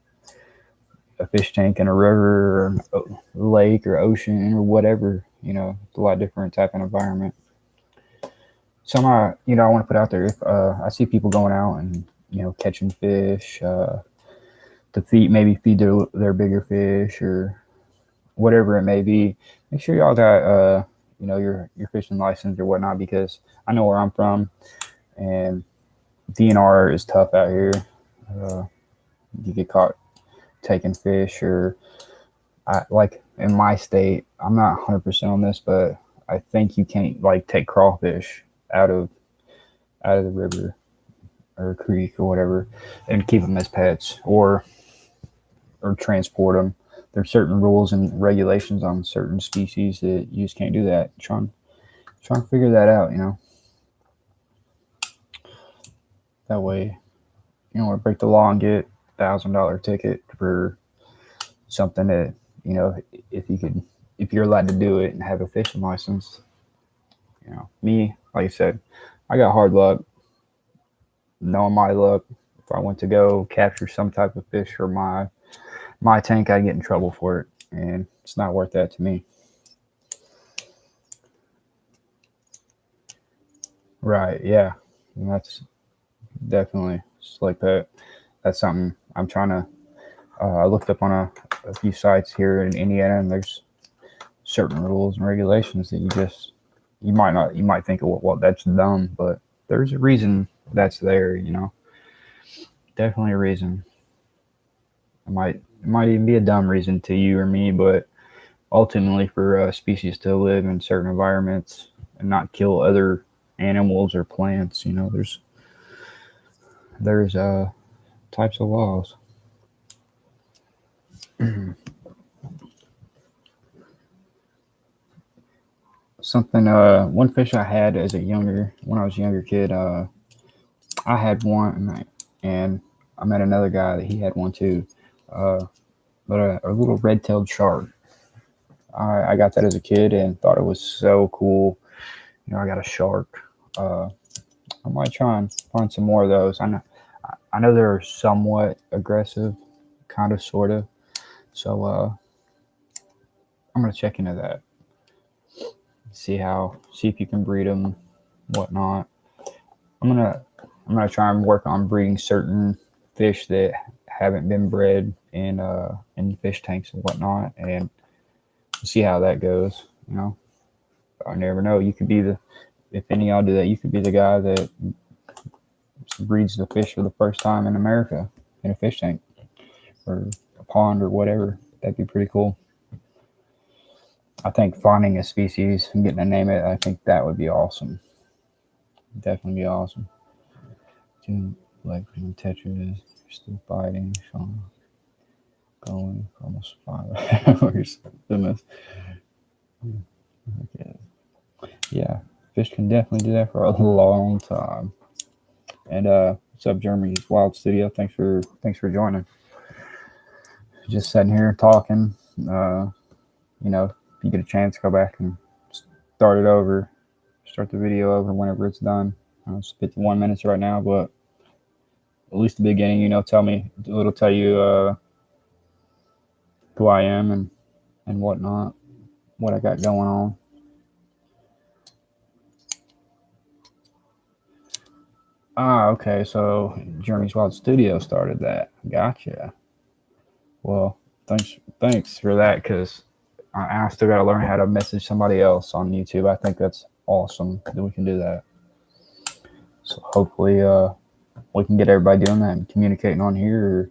fish tank in a river or a lake or ocean or whatever, it's a lot different type of environment. Some I want to put out there, if I see people going out and catching fish to feed their bigger fish or whatever it may be, make sure y'all got your fishing license or whatnot, because I know where I'm from and DNR is tough out here. You get caught taking fish, or like in my state, I'm not 100% on this, but I think you can't take crawfish out of the river or creek or whatever and keep them as pets or transport them. There's certain rules and regulations on certain species that you just can't do that. Try and figure that out, That way you don't want to break the law and get $1,000 ticket for something that, if you're allowed to do it and have a fishing license. Me, like I said, I got hard luck. Knowing my luck, if I went to go capture some type of fish for my tank, I'd get in trouble for it, and it's not worth that to me. Right? Yeah, and that's definitely just like that. That's something I'm trying to. I looked up on a few sites here in Indiana, and there's certain rules and regulations that you might think, well, that's dumb, but there's a reason that's there. Definitely a reason. It might even be a dumb reason to you or me, but ultimately for species to live in certain environments and not kill other animals or plants, there's types of laws. Something one fish I had when I was a younger kid, I had one, and I met another guy that he had one too, but a little red-tailed shark. I got that as a kid and thought it was so cool. I got a shark. I might try and find some more of those. I know they're somewhat aggressive, kind of, sort of. So I'm gonna check into that. See if you can breed them, whatnot. I'm gonna try and work on breeding certain fish that haven't been bred in fish tanks and whatnot, and see how that goes. I never know. You could be if any of y'all do that, you could be the guy that breeds the fish for the first time in America in a fish tank or a pond or whatever. That'd be pretty cool. I think finding a species and getting to name it, I think that would be awesome. Definitely be awesome. Like Tetris, still biting, Sean. Going for almost 5 hours. Goodness. Okay. Yeah, fish can definitely do that for a long time. And what's up, Jeremy's Wild Studio? Thanks for joining. Just sitting here talking. If you get a chance, go back and start it over. Start the video over whenever it's done. It's 51 minutes right now, but at least the beginning, it'll tell you who I am and whatnot, what I got going on. Okay, so Jeremy's Wild Studio started that. Gotcha. Well, thanks for that, because I still got to learn how to message somebody else on YouTube. I think that's awesome that we can do that. So hopefully we can get everybody doing that and communicating on here or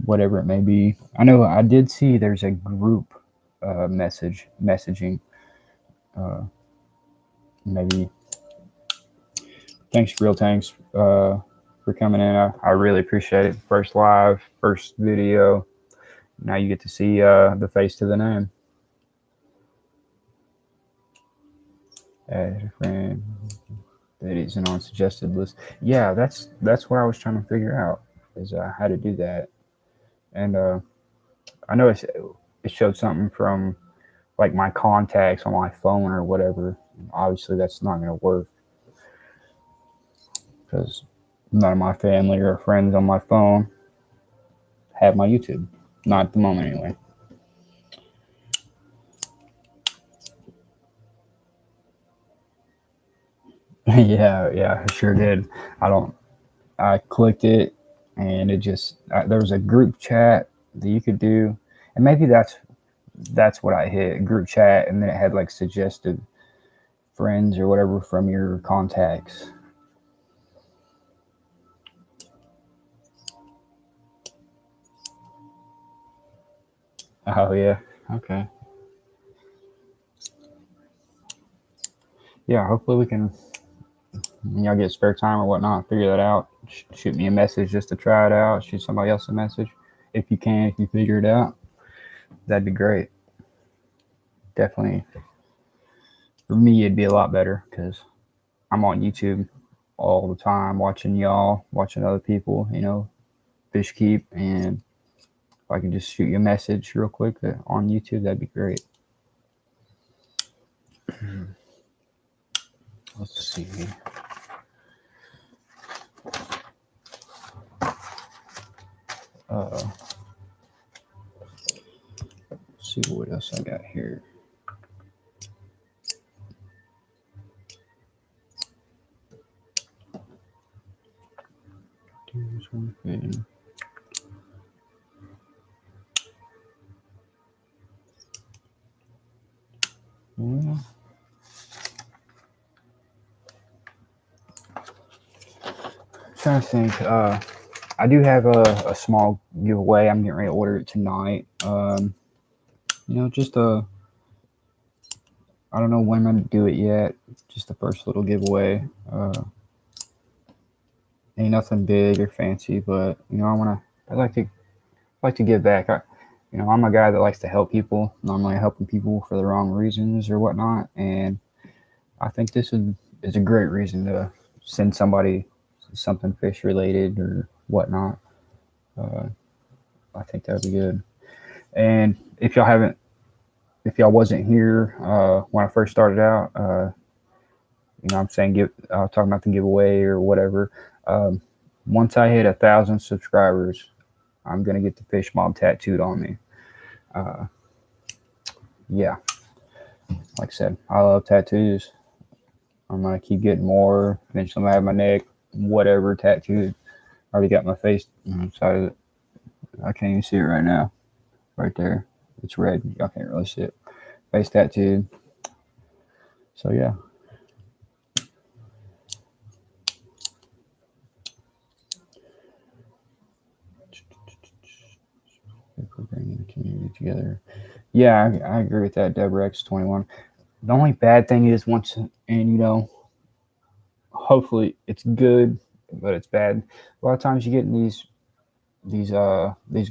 whatever it may be. I know I did see there's a group messaging. Maybe. Thanks, Real Tanks, for coming in. I really appreciate it. First live, first video. Now you get to see the face to the name. Add a friend that isn't on suggested list. Yeah, that's what I was trying to figure out, is how to do that. And I know it showed something from like my contacts on my phone or whatever. Obviously, that's not going to work because none of my family or friends on my phone have my YouTube. Not at the moment, anyway. yeah, I sure did. I clicked it, and it just there was a group chat that you could do, and maybe that's what I hit, group chat, and then it had like suggested friends or whatever from your contacts. Oh yeah, okay. Yeah, hopefully we can, when y'all get spare time or whatnot, figure that out. Shoot me a message just to try it out. Shoot somebody else a message if you can. If you figure it out, that'd be great. Definitely, for me, it'd be a lot better because I'm on YouTube all the time, watching y'all, watching other people. Fish keep, and if I can just shoot you a message real quick on YouTube, that'd be great. Let's see. Let's see what else I got here. Well, trying to think. I do have a small giveaway. I'm getting ready to order it tonight. Just I don't know when I'm gonna do it yet. Just the first little giveaway. Ain't nothing big or fancy, but I like to give back. I'm a guy that likes to help people. Normally, helping people for the wrong reasons or whatnot, and I think this is a great reason to send somebody something fish related or whatnot. I think that would be good. And if y'all wasn't here when I first started out, I'm saying talking about the giveaway or whatever. Once I hit 1,000 subscribers, I'm gonna get the fish mob tattooed on me. Yeah, like I said, I love tattoos. I'm gonna keep getting more. Eventually, I'm gonna have my neck, whatever tattooed. I already got my face inside of it. I can't even see it right now. Right there, it's red. Y'all can't really see it. Face tattooed. So yeah. We're bringing the community together. Yeah, I agree with that, Deborah X21. The only bad thing is once, and hopefully it's good, but it's bad. A lot of times you get these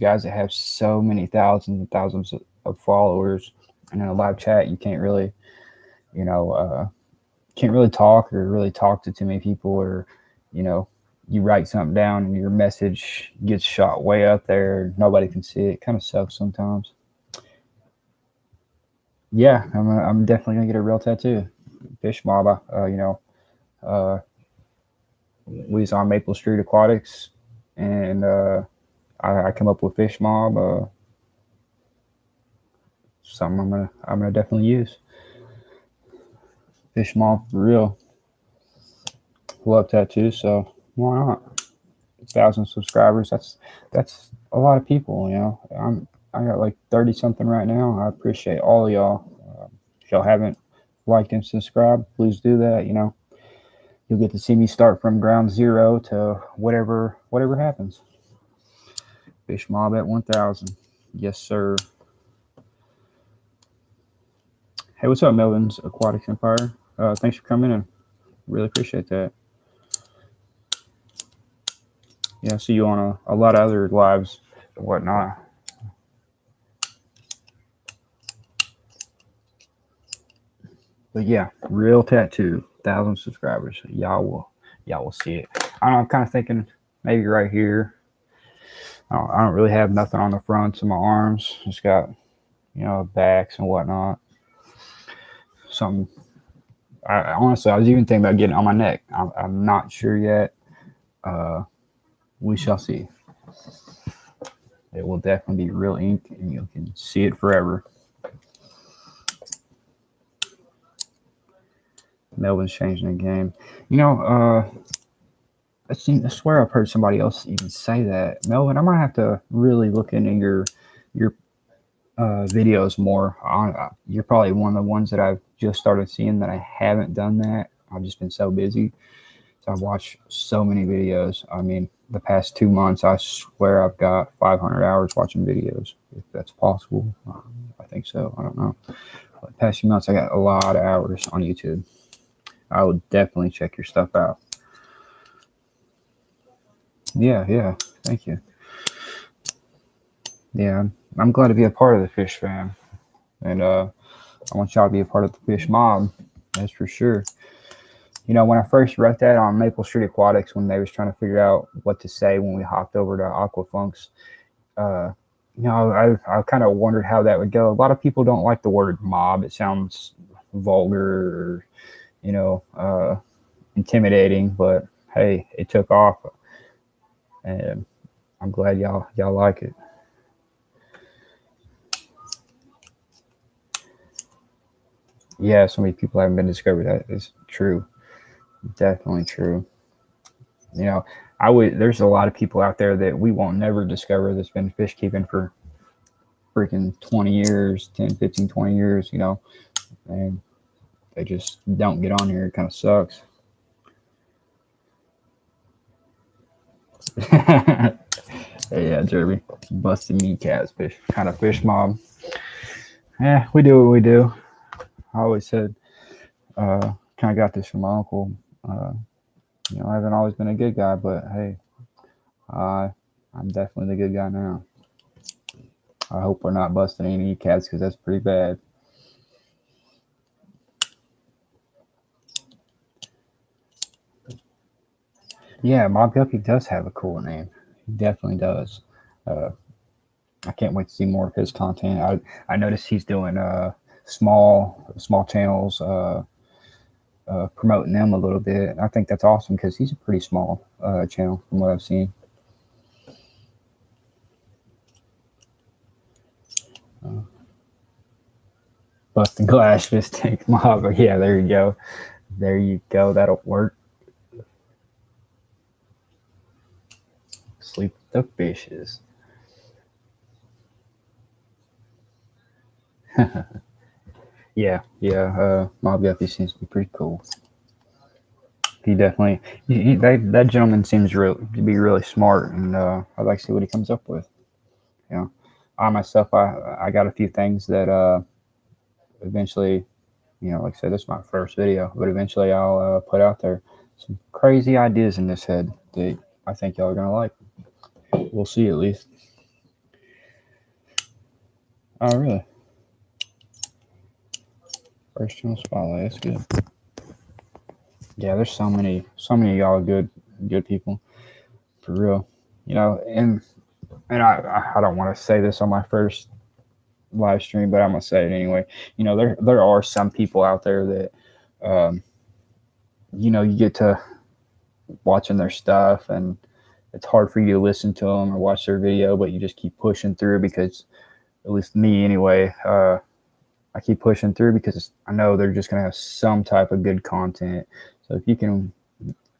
guys that have so many thousands and thousands of followers, and in a live chat you you know can't really talk or really talk to too many people, or you know you write something down and your message gets shot way up there, nobody can see it. Kind of sucks sometimes. Yeah, I'm definitely gonna get a real tattoo. Fish mob. Uh, we was on Maple Street Aquatics, and I come up with fish mob. Something I'm gonna definitely use. Fish mob for real. Love tattoos, so why not? 1,000 subscribers. That's a lot of people. I got like 30 something right now. I appreciate all of y'all. If y'all haven't liked and subscribed, please do that. You'll get to see me start from ground zero to whatever happens. Fish mob at 1,000. Yes, sir. Hey, what's up, Melvin's Aquatics Empire? Thanks for coming in. Really appreciate that. Yeah, I see you on a lot of other lives and whatnot. But yeah, real tattoo, 1,000 subscribers. Y'all will see it. I'm kind of thinking maybe right here. I don't really have nothing on the fronts of my arms. Just got backs and whatnot. Something. Honestly, I was even thinking about getting it on my neck. I'm not sure yet. We shall see. It will definitely be real ink, and you can see it forever. Melvin's changing the game. I swear I've heard somebody else even say that. Melvin, I might have to really look into your videos more. You're probably one of the ones that I've just started seeing that I haven't done that. I've just been so busy. So I've watched so many videos. I mean, the past 2 months, I swear I've got 500 hours watching videos, if that's possible. I think so. I don't know. But the past few months, I got a lot of hours on YouTube. I would definitely check your stuff out. Yeah. Thank you. Yeah, I'm glad to be a part of the fish fam, and I want y'all to be a part of the fish mob. That's for sure. When I first wrote that on Maple Street Aquatics, when they was trying to figure out what to say when we hopped over to Aquafunks, uh, I kind of wondered how that would go. A lot of people don't like the word mob. It sounds vulgar, or, intimidating. But hey, it took off, and I'm glad y'all like it. Yeah, so many people haven't been discovered. That is true. Definitely true. You know, there's a lot of people out there that we won't never discover that's been fish keeping for freaking 20 years, 10, 15, 20 years, and they just don't get on here. It kind of sucks. Yeah, Jeremy. Busted kneecaps, fish, kind of fish mob. Yeah, we do what we do. I always said, kind of got this from my uncle. Uh, I haven't always been a good guy, but hey, I'm definitely the good guy now. I hope we're not busting any kneecaps because that's pretty bad. Yeah, Mob Guppy does have a cool name. He definitely does. Uh, I can't wait to see more of his content. I noticed he's doing small channels, promoting them a little bit. I think that's awesome because he's a pretty small channel from what I've seen. Busting glass fish tank mob. Yeah, there you go. There you go. That'll work. Sleep with the fishes. Yeah. Mob Guppy seems to be pretty cool. He definitely. That gentleman seems to be really smart, and I'd like to see what he comes up with. You know, I myself, I got a few things that eventually, like I said, this is my first video, but eventually I'll put out there some crazy ideas in this head that I think y'all are gonna like. We'll see at least. Oh, really? First channel spotlight. That's good. Yeah, there's so many of y'all good people for real. And I don't want to say this on my first live stream, but I'm gonna say it anyway. There are some people out there that, um, you get to watching their stuff, and it's hard for you to listen to them or watch their video, but you just keep pushing through because, at least me anyway, I keep pushing through because I know they're just gonna have some type of good content. So if you can,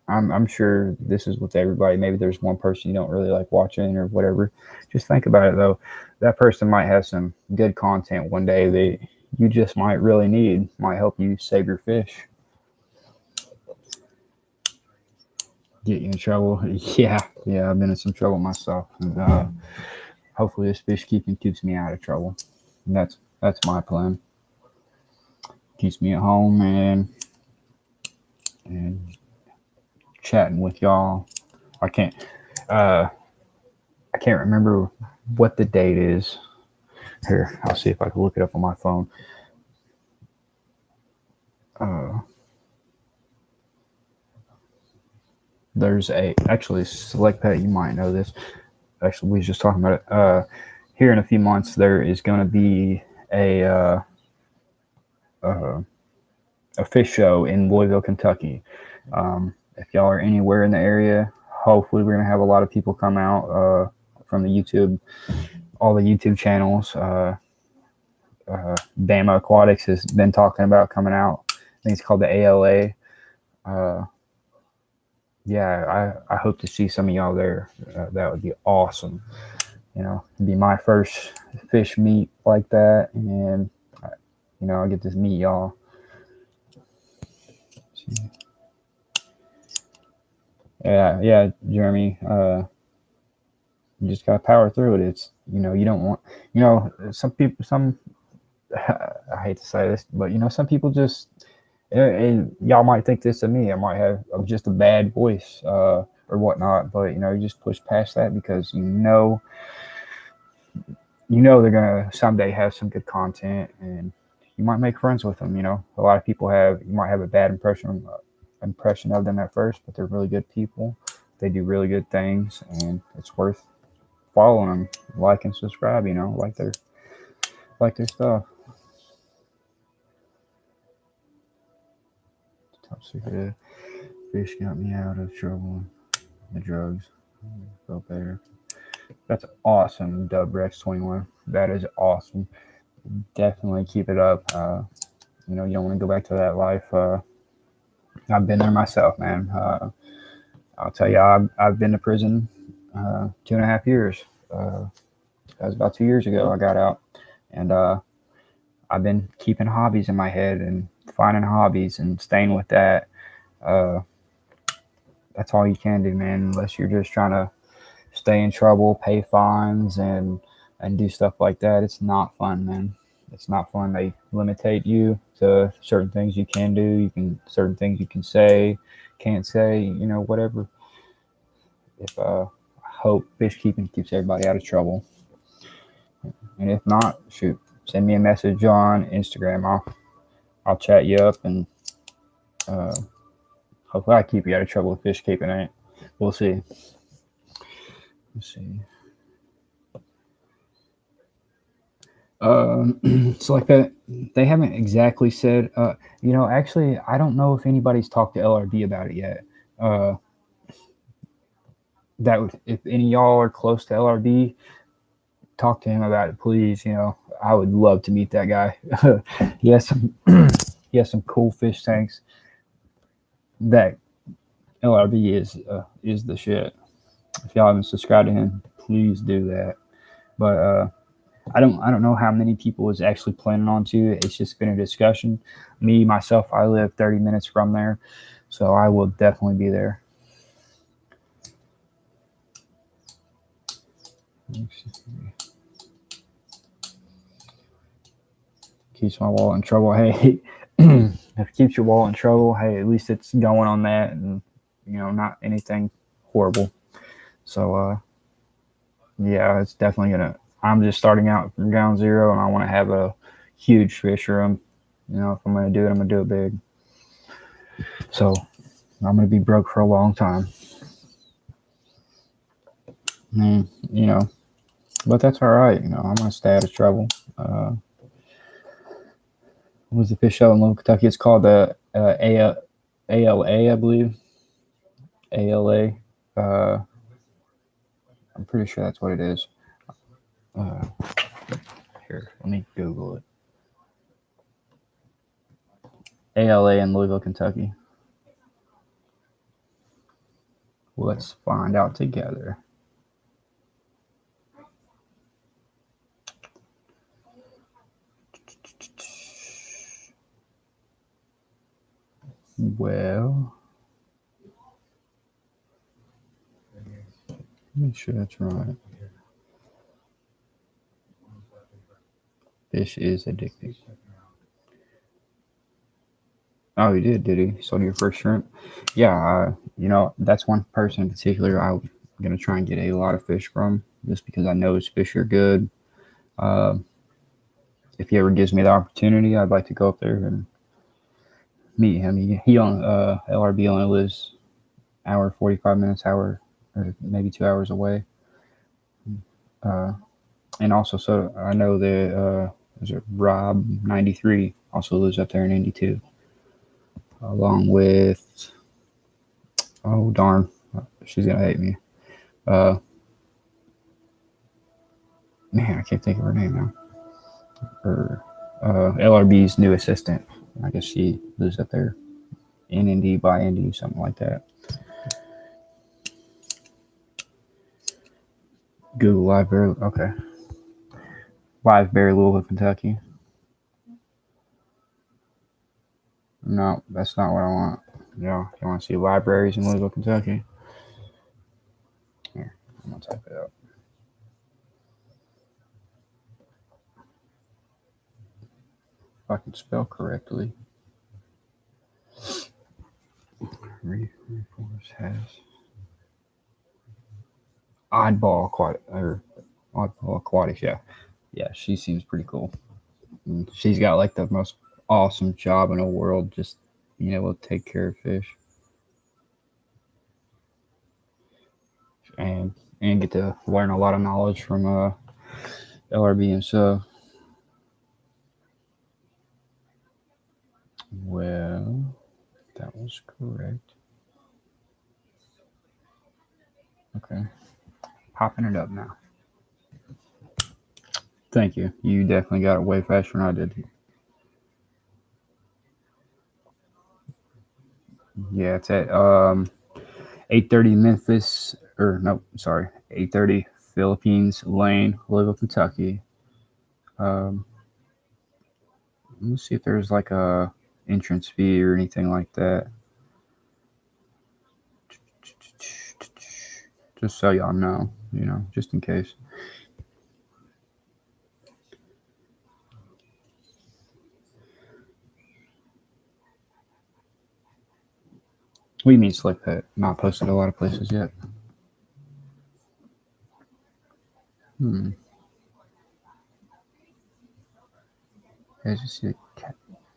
I'm sure this is with everybody. Maybe there's one person you don't really like watching or whatever. Just think about it though. That person might have some good content one day that you just might really need. Might help you save your fish. Get you in trouble. Yeah. I've been in some trouble myself, and hopefully this fish keeping keeps me out of trouble. And that's my plan. Keeps me at home and chatting with y'all. I can't uh I can't remember what the date is. Here, I'll see if I can look it up on my phone. Uh, there's actually Select Pet. You might know this. Actually, we was just talking about it. Here in a few months, there is going to be uh, a fish show in Louisville, Kentucky. If y'all are anywhere in the area, hopefully we're going to have a lot of people come out from the all the YouTube channels. Bama Aquatics has been talking about coming out. I think it's called the ALA. Uh, I hope to see some of y'all there. That would be awesome. It'd be my first fish meet like that, and I get to meet y'all. Yeah, Jeremy. You just gotta power through it. It's you don't want some people. I hate to say this, but some people just and y'all might think this of me. I might have just a bad voice or whatnot, but you just push past that because they're gonna someday have some good content, and you might make friends with them. A lot of people you might have a bad impression of them at first, but they're really good people. They do really good things, and it's worth following them, like and subscribe. Like their stuff. Top secret. Fish got me out of trouble. The drugs. Felt better. That's awesome, Dub Rex 21. That is awesome. Definitely keep it up. You don't want to go back to that life. I've been there myself, man. I'll tell you, I've been to prison 2.5 years. That was about 2 years ago. I got out, and I've been keeping hobbies in my head and finding hobbies and staying with that. Uh, that's all you can do, man. Unless you're just trying to stay in trouble, pay fines, and do stuff like that. It's not fun, man. It's not fun. They limitate you to certain things you can do. Certain things you can say, can't say. Whatever. If I hope fish keeping keeps everybody out of trouble, and if not, shoot, send me a message on Instagram. I'll chat you up, and uh, hopefully I keep you out of trouble with fish keeping. Ain't. We'll see. Let's see. So like that, they haven't exactly said. Actually, I don't know if anybody's talked to LRB about it yet. Uh, if any of y'all are close to LRB, talk to him about it, please. I would love to meet that guy. He has some he has some cool fish tanks. That LRB is the shit. If y'all haven't subscribed to him, please do that. But I don't know how many people is actually planning on to. It's just been a discussion. Me myself, I live 30 minutes from there, so I will definitely be there. Keeps my wallet in trouble. Hey, if it keeps your wallet in trouble, hey, at least it's going on that, and not anything horrible. So yeah, it's definitely gonna. I'm just starting out from ground zero, and I want to have a huge fish room. If I'm gonna do it, I'm gonna do it big. So I'm gonna be broke for a long time. And, but that's all right. I'm gonna stay out of trouble. What was the fish show in Louisville, Kentucky? It's called the ALA, I believe. ALA. Uh, I'm pretty sure that's what it is. Uh, Here, let me Google it. ALA in Louisville, Kentucky. Let's find out together. Well, make sure that's right. Fish is addicting. Oh, he did he? Sold your first shrimp? Yeah, that's one person in particular I'm going to try and get a lot of fish from just because I know his fish are good. Uh, if he ever gives me the opportunity, I'd like to go up there and meet him. He on LRB only lives hour 45 minutes, hour or maybe 2 hours away. Uh, and also, so I know that is it Rob 93 also lives up there in Indy too, along with oh darn, she's gonna hate me. Uh, Man, I can't think of her name now. Her LRB's new assistant. I guess she lives up there in Indy by Indy, something like that. Google Live Bear. Okay. Live Bear, Louisville, Kentucky. No, that's not what I want. You want to see libraries in Louisville, Kentucky? Here, I'm going to type it up. If I can spell correctly. Reforce has Oddball Aquatic, or Oddball Aquatics, yeah. Yeah, she seems pretty cool. And she's got like the most awesome job in the world, just being able to take care of fish. And get to learn a lot of knowledge from LRB and so. Well, that was correct. Okay, popping it up now. Thank you. You definitely got it way faster than I did. Yeah, it's at 8:30 Memphis, or no, sorry, 8:30 Philippines Lane, Louisville, Kentucky. Um, let me see if there's like a entrance fee or anything like that. Just so y'all know, just in case. What do you mean Slick Pet? Not posted a lot of places yet. Hmm. I just see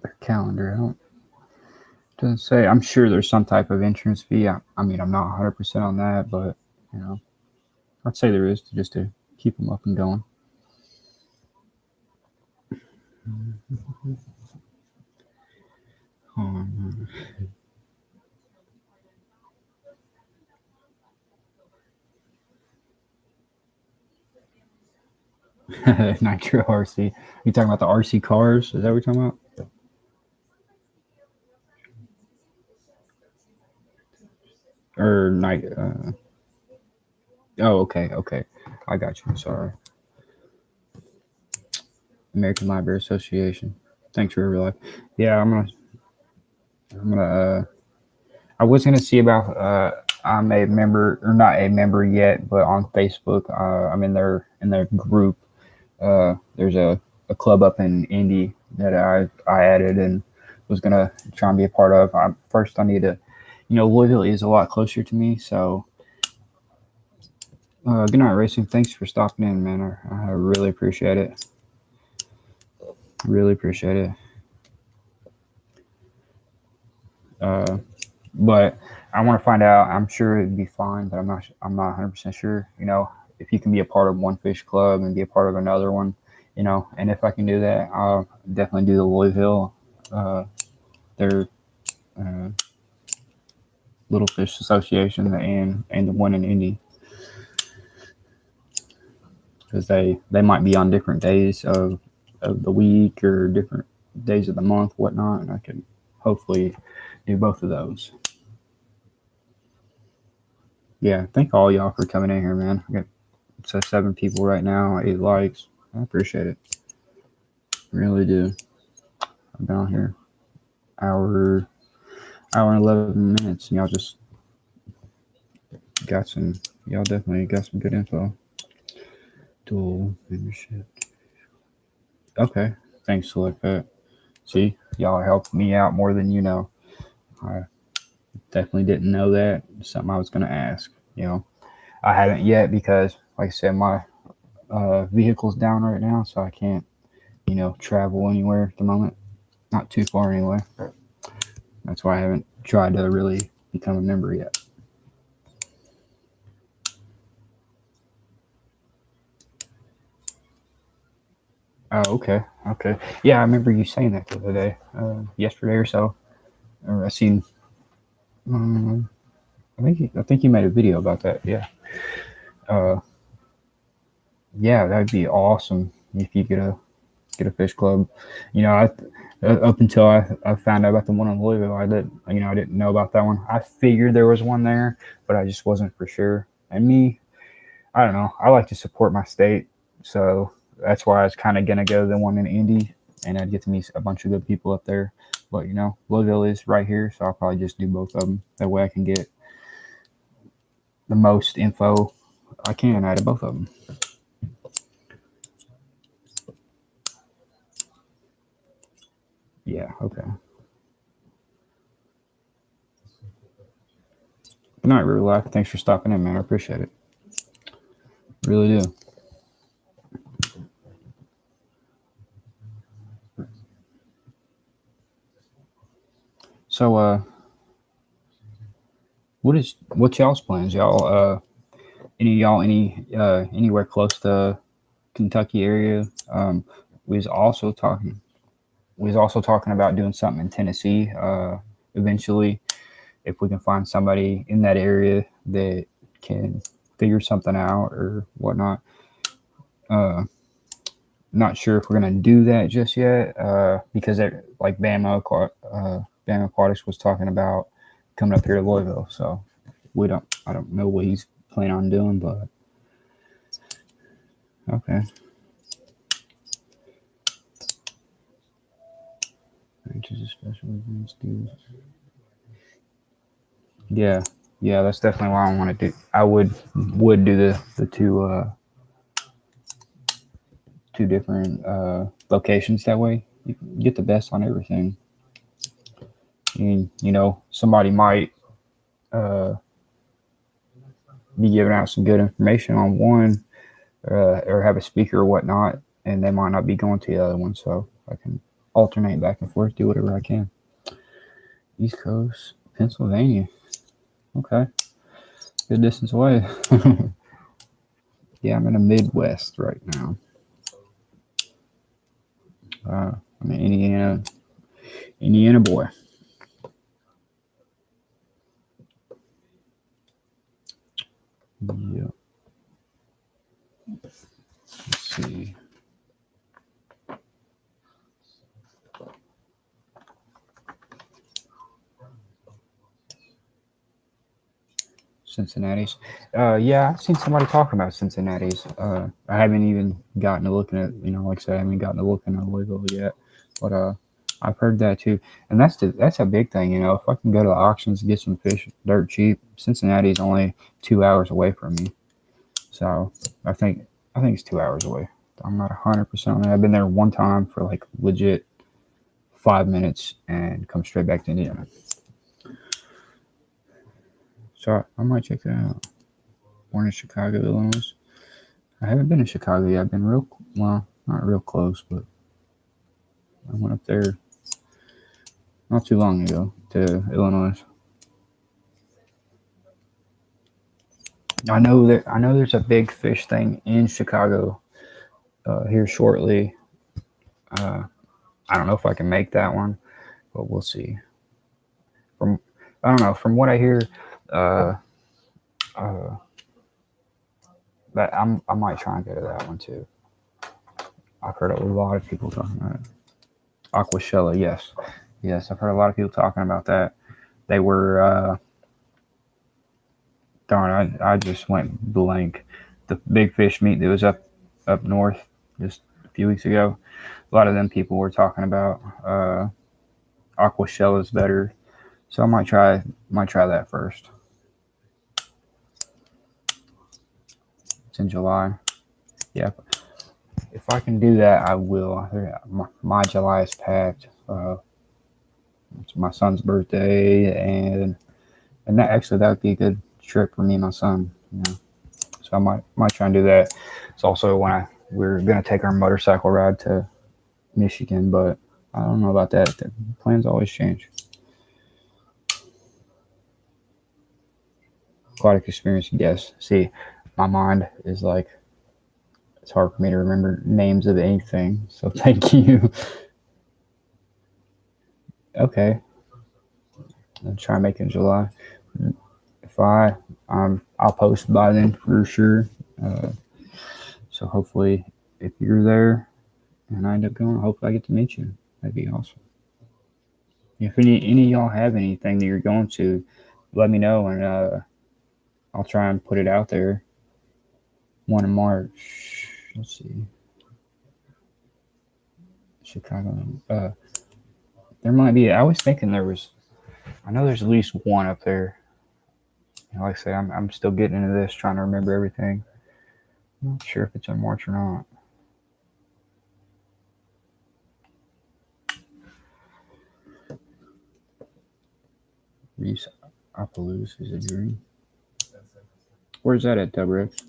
their calendar. I don't. Doesn't say. I'm sure there's some type of entrance fee. I mean, I'm not 100% on that, but you know, I'd say there is just to keep them up and going. Um, Nitro RC. You talking about the RC cars? Is that what you're talking about? Or night? Oh, okay, okay. I got you. Sorry. American Library Association. Thanks for your life. Yeah, I'm gonna. I was gonna see about. I'm a member, or not a member yet, but on Facebook, I'm in their group. There's a club up in Indy that I added and was gonna try and be a part of. First, I need to, Louisville is a lot closer to me, so. Good night, Racing. Thanks for stopping in, man. I really appreciate it. Really appreciate it. Uh, but I want to find out. I'm sure it'd be fine, but I'm not 100% sure. If you can be a part of one fish club and be a part of another one, and if I can do that, I'll definitely do the Louisville, uh, their uh, Little Fish Association, and the one in Indy, because they might be on different days of the week or different days of the month, whatnot, and I can hopefully do both of those. Yeah, thank all y'all for coming in here, man. I got 7 people right now, 8 likes. I appreciate it. Really do. I've been on here hour and 11 minutes, and got some. Y'all definitely got some good info. Dual membership. Okay, thanks, Select Pet. See, y'all helped me out more than you know. I definitely didn't know that. Something I was gonna ask. I haven't yet because, like I said, my vehicle's down right now, so I can't, travel anywhere at the moment. Not too far anyway. That's why I haven't tried to really become a member yet. Oh, okay, okay. Yeah, I remember you saying that the other day, yesterday or so. Or I seen. Um, I think you made a video about that. Yeah. Uh, yeah, that'd be awesome if you get a fish club. Up until I found out about the one in Louisville, I didn't know about that one. I figured there was one there, but I just wasn't for sure. And me, I don't know. I like to support my state, so that's why I was kind of gonna go to the one in Indy, and I'd get to meet a bunch of good people up there. But Louisville is right here, so I'll probably just do both of them. That way, I can get the most info I can out of both of them. Yeah. Okay. Good night, Real Life. Thanks for stopping in, man. I appreciate it. Really do. So, what's y'all's plans? Anywhere close to Kentucky area? We was also talking. We was also talking about doing something in Tennessee. Eventually, if we can find somebody in that area that can figure something out or whatnot. Uh, Not sure if we're gonna do that just yet, because like Bama Aquatics was talking about coming up here to Louisville. So I don't know what he's planning on doing, but okay. Special events, yeah, yeah, that's definitely what I want to do. I would do the two different locations. That way, you can get the best on everything. And somebody might uh, be giving out some good information on one, or have a speaker or whatnot, and they might not be going to the other one. So I can alternate back and forth, do whatever I can. East Coast, Pennsylvania. Okay, good distance away. Yeah, I'm in the Midwest right now. I'm in Indiana boy. Yeah. Let's see. Cincinnati's. Yeah, I've seen somebody talking about Cincinnati's. I haven't even gotten to looking at, like I said, I haven't gotten to looking at Louisville yet. But I've heard that too, and that's a big thing. If I can go to the auctions and get some fish dirt cheap, Cincinnati's only 2 hours away from me, so I think I think it's 2 hours away. I'm not 100% on that. I've been there one time for like legit 5 minutes and come straight back to Indiana. So I might check that out. Born in Chicago, Illinois. I haven't been to Chicago yet. I've been well, not real close, but I went up there not too long ago to Illinois. I know there's a big fish thing in Chicago here shortly. Uh, I don't know if I can make that one, but we'll see. From I don't know. From what I hear, uh, uh, that I might try and go to that one too. I've heard a lot of people talking about it. Aquashella, yes, yes. I've heard a lot of people talking about that. They were darn. I just went blank. The big fish meet that was up north just a few weeks ago. A lot of them people were talking about Aquashella is better, so I might try that first. It's in July. Yeah, if I can do that, I will. My July is packed. It's my son's birthday, and that would be a good trip for me and my son. So I might try and do that. It's also when we're gonna take our motorcycle ride to Michigan, but I don't know about that. The plans always change. Aquatic experience, yes. See, my mind is like it's hard for me to remember names of anything. So thank you. Okay, I'll try and make it in July. If I'll post by then for sure. Uh, so hopefully, if you're there and I end up going, hopefully I get to meet you. That'd be awesome. If any of y'all have anything that you're going to, let me know and I'll try and put it out there. One in March. Let's see, Chicago. There might be. I was thinking there was. I know there's at least one up there. Like I say, I'm still getting into this, trying to remember everything. I'm not sure if it's in March or not. Reese Apalooza is a dream. Where's that at, Dubrick?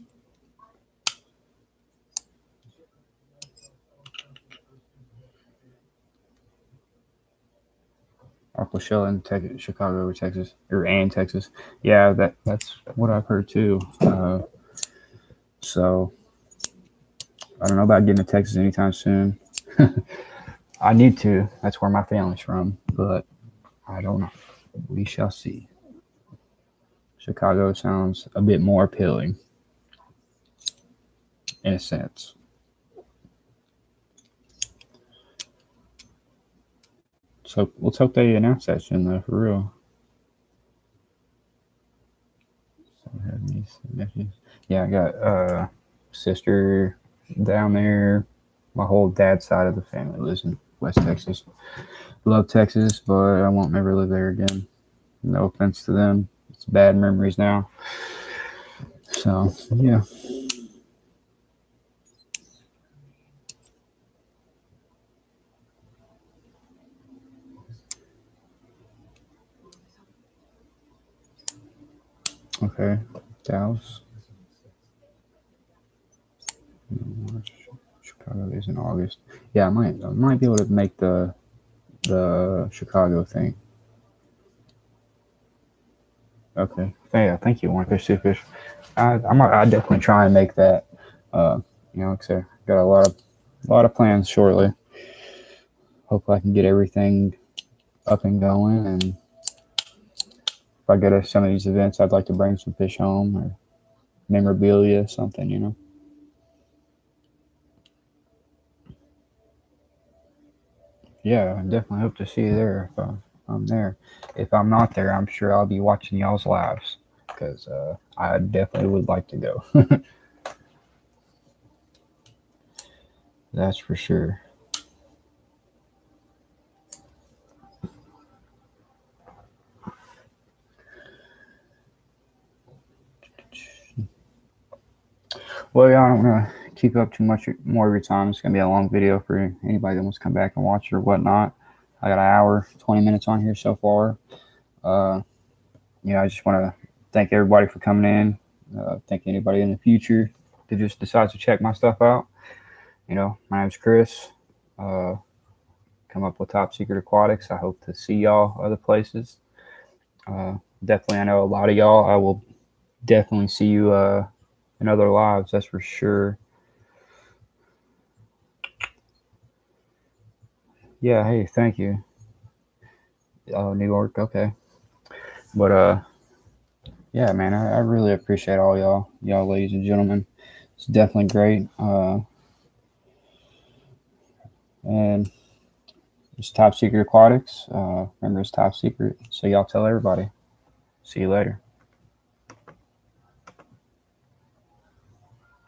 Aquashella in Chicago or Texas and Texas. Yeah, that's what I've heard too. So I don't know about getting to Texas anytime soon. I need to. That's where my family's from, but I don't know. We shall see. Chicago sounds a bit more appealing in a sense. So let's hope they announce that soon, though, for real. So I have niece, nephews. Yeah, I got sister down there. My whole dad's side of the family lives in West Texas. Love Texas, but I won't never live there again. No offense to them. It's bad memories now. So yeah. Okay. Dallas. Chicago is in August. Yeah, I might be able to make the Chicago thing. Okay. Yeah, thank you, One Fish Two Fish. I definitely try and make that. Uh, like I said, got a lot of plans shortly. Hopefully, I can get everything up and going. And if I go to some of these events, I'd like to bring some fish home or memorabilia, something. Yeah, I definitely hope to see you there if I'm there. If I'm not there, I'm sure I'll be watching y'all's lives. because I definitely would like to go. That's for sure. Well, yeah, I don't want to keep up too much more of your time. It's gonna be a long video for anybody that wants to come back and watch it or whatnot. I got an hour, 20 minutes on here so far. Uh, I just want to thank everybody for coming in. Thank anybody in the future that just decides to check my stuff out. My name's Chris. Uh, come up with Top Secret Aquatics. I hope to see y'all other places. Uh, Definitely, I know a lot of y'all. I will definitely see you in other lives. That's for sure. Yeah. Hey, thank you. New York. Okay. But yeah, man, I really appreciate all y'all, ladies and gentlemen. It's definitely great. And it's Top Secret Aquatics. Remember, it's top secret. So y'all tell everybody. See you later.